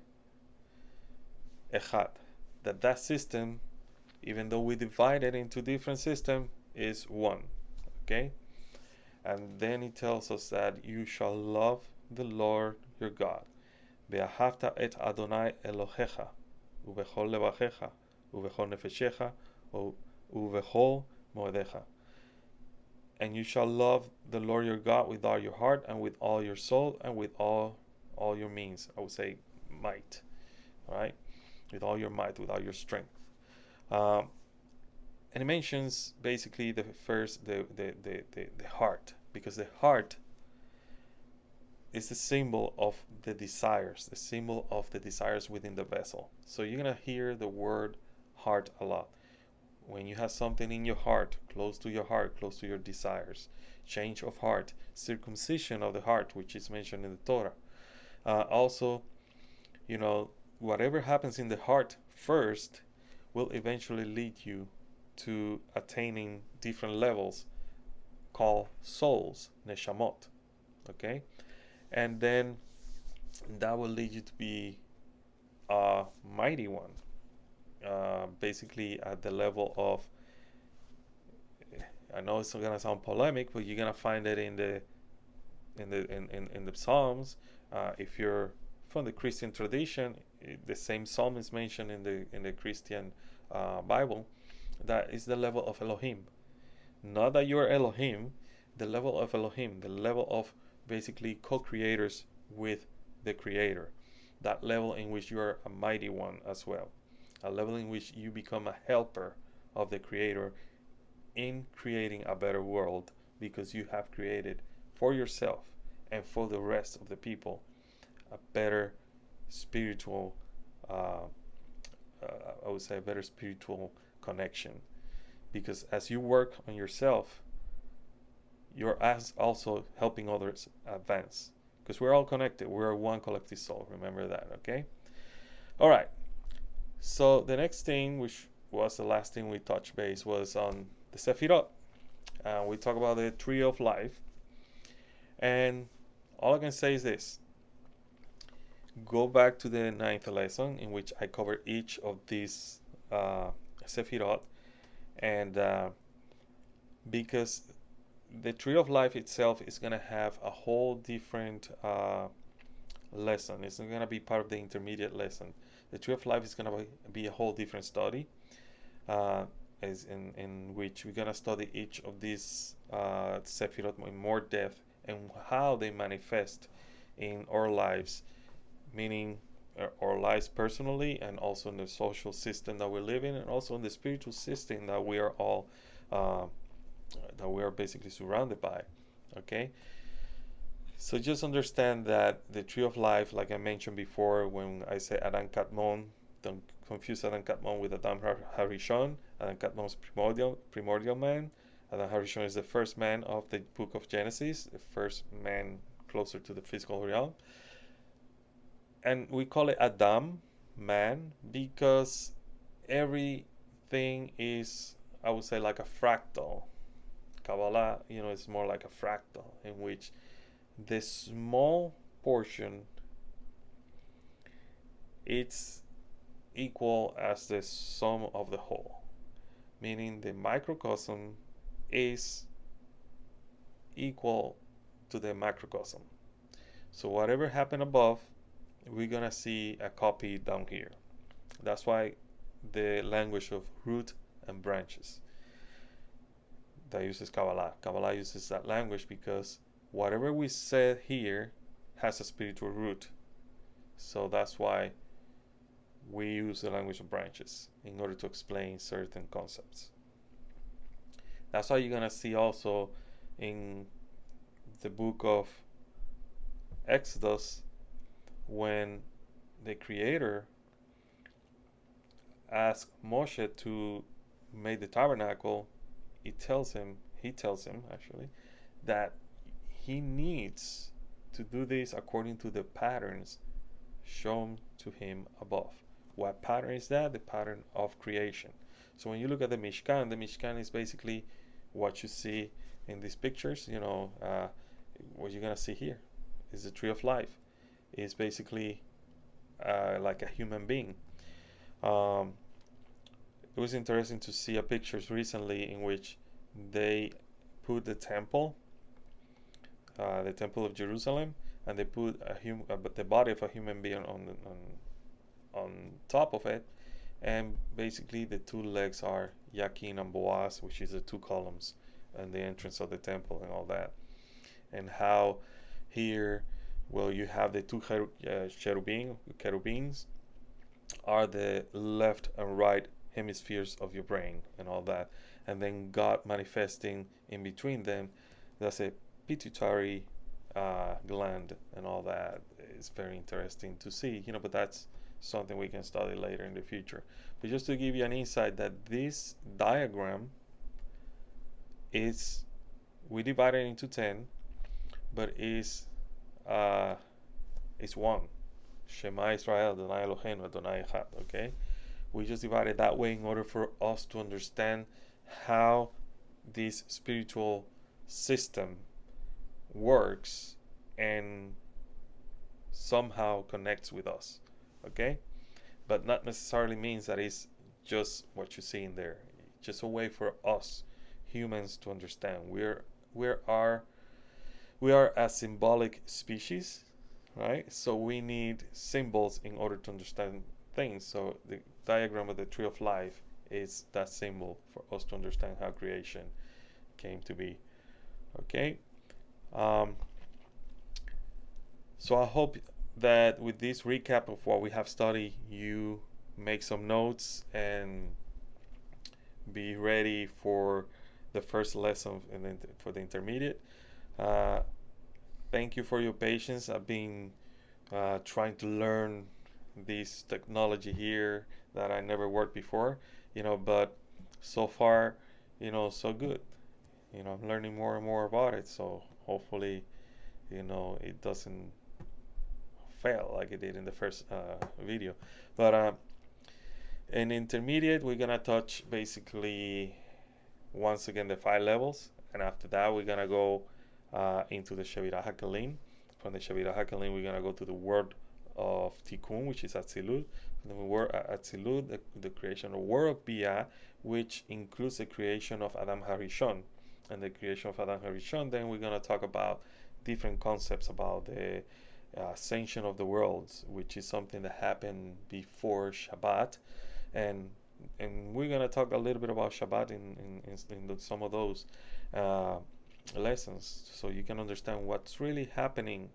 Echad, that system, even though we divide it into different systems, is one. Okay? And then he tells us that you shall love the Lord your God. Ve'ahavta et Adonai Elohecha, uvechol levachecha, uvechol nefeshecha, uvechol moedecha. And you shall love the Lord your God with all your heart and with all your soul and with all your means. I would say might. All right? With all your might, with all your strength. And it mentions basically the heart, because the heart is the symbol of the desires, the symbol of the desires within the vessel. So you're going to hear the word heart a lot. When you have something in your heart, close to your heart, close to your desires, change of heart, circumcision of the heart, which is mentioned in the Torah. Also, whatever happens in the heart first will eventually lead you to attaining different levels called souls, neshamot. Okay? And then that will lead you to be a mighty one. Basically at the level of, I know it's gonna sound polemic, but you're gonna find it in the Psalms. If you're from the Christian tradition, the same psalm is mentioned in the Christian Bible. That is the level of Elohim. Not that you are Elohim, the level of Elohim, the level of basically co-creators with the Creator. That level in which you are a mighty one as well. A level in which you become a helper of the Creator in creating a better world, because you have created for yourself and for the rest of the people a better spiritual, I would say a better spiritual connection. Because as you work on yourself, you're also helping others advance. Because we're all connected. We're one collective soul. Remember that, okay? All right. So the next thing, which was the last thing we touched base, was on the Cephiro. We talk about the tree of life. And all I can say is this. go back to the ninth lesson in which I cover each of these Sephirot, and because the tree of life itself is going to have a whole different lesson. It's not going to be part of the intermediate lesson. The tree of life is going to be a whole different study, as in which we're going to study each of these Sephirot in more depth and how they manifest in our lives, meaning our lives personally, and also in the social system that we live in, and also in the spiritual system that we are all that we are basically surrounded by. Okay, so just understand that the tree of life, like I mentioned before when I say Adam Kadmon, don't confuse Adam Kadmon with Adam Harishon. Adam Kadmon is primordial man. Adam Harishon is the first man of the book of Genesis, the first man closer to the physical realm. And we call it Adam, man, because everything is, I would say, like a fractal. Kabbalah, is more like a fractal in which the small portion, it's equal as the sum of the whole, meaning the microcosm is equal to the macrocosm. So whatever happened above, we're gonna see a copy down here. That's why the language of root and branches that uses Kabbalah. Kabbalah uses that language because whatever we said here has a spiritual root. So that's why we use the language of branches in order to explain certain concepts. That's why you're gonna see also in the book of Exodus, when the Creator asked Moshe to make the tabernacle, he tells him actually that he needs to do this according to the patterns shown to him above. What pattern is that? The pattern of creation. So when you look at the Mishkan is basically what you see in these pictures. What you're gonna see here is the tree of life. It's basically like a human being. It was interesting to see pictures recently in which they put the temple of Jerusalem, and they put the body of a human being on top of it, and basically the two legs are Yakin and Boaz, which is the two columns and the entrance of the temple and all that. And how here, well, you have the two cherubims are the left and right hemispheres of your brain and all that, and then God manifesting in between them. That's a pituitary gland and all that. It's very interesting to see, but that's something we can study later in the future. But just to give you an insight that this diagram is, we divide it into 10, but is one. Shema Israel, Adonai Eloheinu, Adonai Echad. Okay, we just divide it that way in order for us to understand how this spiritual system works and somehow connects with us. Okay, but not necessarily means that it's just what you see in there. It's just a way for us humans to understand we are a symbolic species, right? So we need symbols in order to understand things. So the diagram of the tree of life is that symbol for us to understand how creation came to be. Okay, so I hope that with this recap of what we have studied, you make some notes and be ready for the first lesson and then for the intermediate. Thank you for your patience. I've been trying to learn this technology here that I never worked before, but so far, so good. I'm learning more and more about it, so hopefully, it doesn't fail like it did in the first video. But in intermediate, we're gonna touch basically once again the 5 levels, and after that we're gonna go into the Shevira HaKalim. From the Shevira HaKalim, we're gonna go to the word of Tikkun, which is Atzilut. And the word Atzilut, the creation of word of Bia, which includes the creation of Adam Harishon. And the creation of Adam Harishon, then we're going to talk about different concepts about the ascension of the worlds, which is something that happened before Shabbat. And we're going to talk a little bit about Shabbat in some of those lessons, so you can understand what's really happening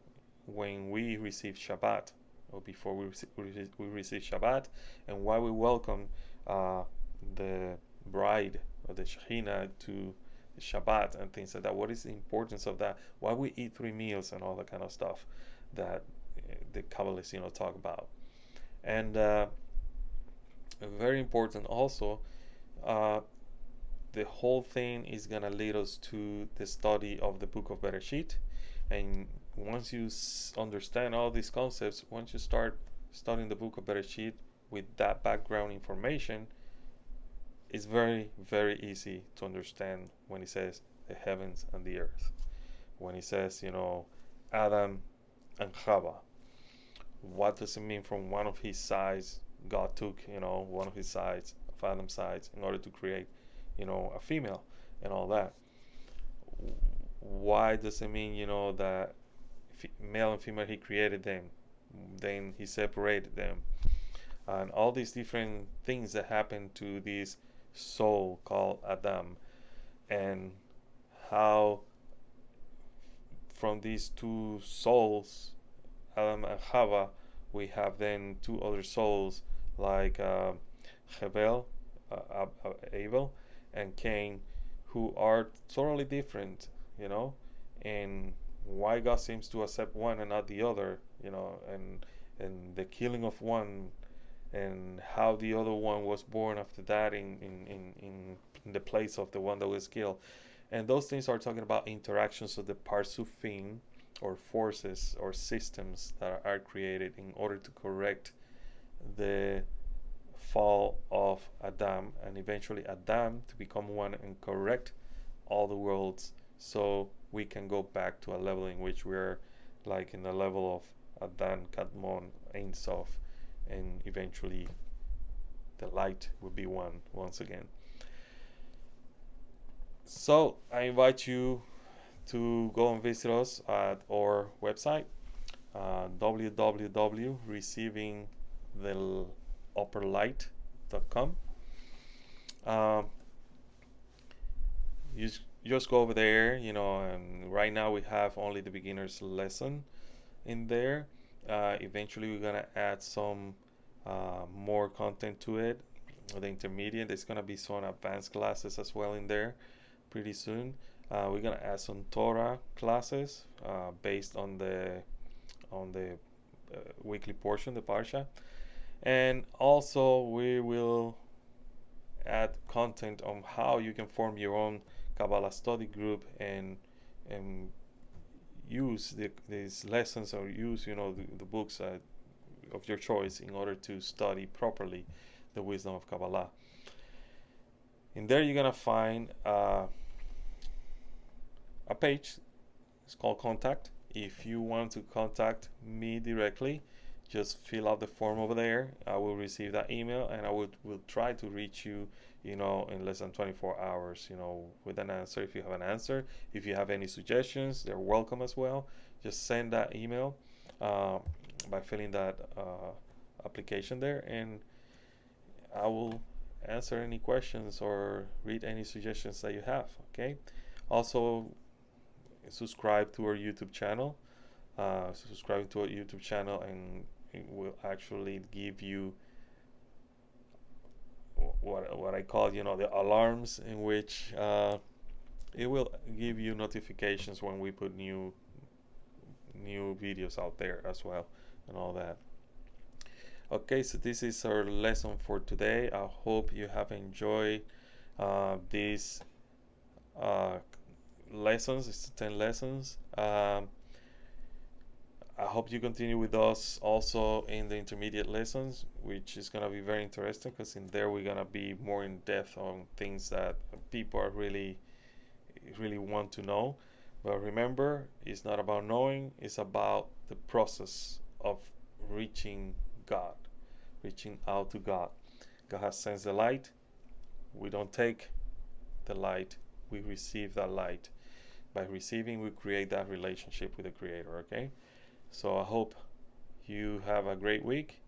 when we receive Shabbat, or before we receive Shabbat, and why we welcome the bride or the Shekhinah to the Shabbat and things like that. What is the importance of that? Why we eat 3 meals and all that kind of stuff that the Kabbalists, talk about. And very important also, the whole thing is going to lead us to the study of the book of Bereshit. And once you understand all these concepts, once you start studying the book of Bereshit with that background information, it's very, very easy to understand when he says the heavens and the earth. When he says, Adam and Chava, what does it mean from one of his sides? God took, one of his sides, of Adam's sides, in order to create, a female and all that. Why does it mean, that male and female, he created them, then he separated them, and all these different things that happen to this soul called Adam, and how from these 2 souls, Adam and Chava, we have then 2 other souls like Abel and Cain, who are totally different, and why God seems to accept one and not the other, and the killing of one, and how the other one was born after that in the place of the one that was killed. And those things are talking about interactions of the Parsufim, or forces or systems that are created in order to correct the fall of Adam, and eventually Adam to become one and correct all the worlds, so we can go back to a level in which we're like in the level of Adam, Kadmon, Ein Sof, and eventually the light will be one once again. So I invite you to go and visit us at our website, www.receivingtheupperlight.com. You just go over there, and right now we have only the beginner's lesson in there. Eventually we're gonna add some more content to it. The intermediate, there's gonna be some advanced classes as well in there pretty soon. We're gonna add some Torah classes based on the weekly portion, the parsha, and also we will add content on how you can form your own Kabbalah study group and use these lessons, or use the books of your choice in order to study properly the wisdom of Kabbalah. In there you're gonna find a page. It's called Contact. If you want to contact me directly, just fill out the form over there. I will receive that email, and I will try to reach you, in less than 24 hours, with an answer. If you have an answer, if you have any suggestions, they're welcome as well. Just send that email by filling that application there, and I will answer any questions or read any suggestions that you have. Okay. Also, subscribe to our YouTube channel. Subscribing to our YouTube channel, and it will actually give you what I call, the alarms, in which it will give you notifications when we put new videos out there as well, and all that. Okay, so this is our lesson for today. I hope you have enjoyed these lessons. It's 10 lessons. I hope you continue with us also in the intermediate lessons, which is going to be very interesting, because in there we're going to be more in depth on things that people are really want to know. But remember, it's not about knowing, it's about the process of reaching God, reaching out to God. God has sent the light. We don't take the light, we receive that light. By receiving, we create that relationship with the Creator, okay? So I hope you have a great week,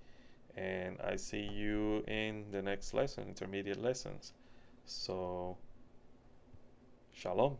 and I see you in the next lesson, intermediate lessons. So, shalom.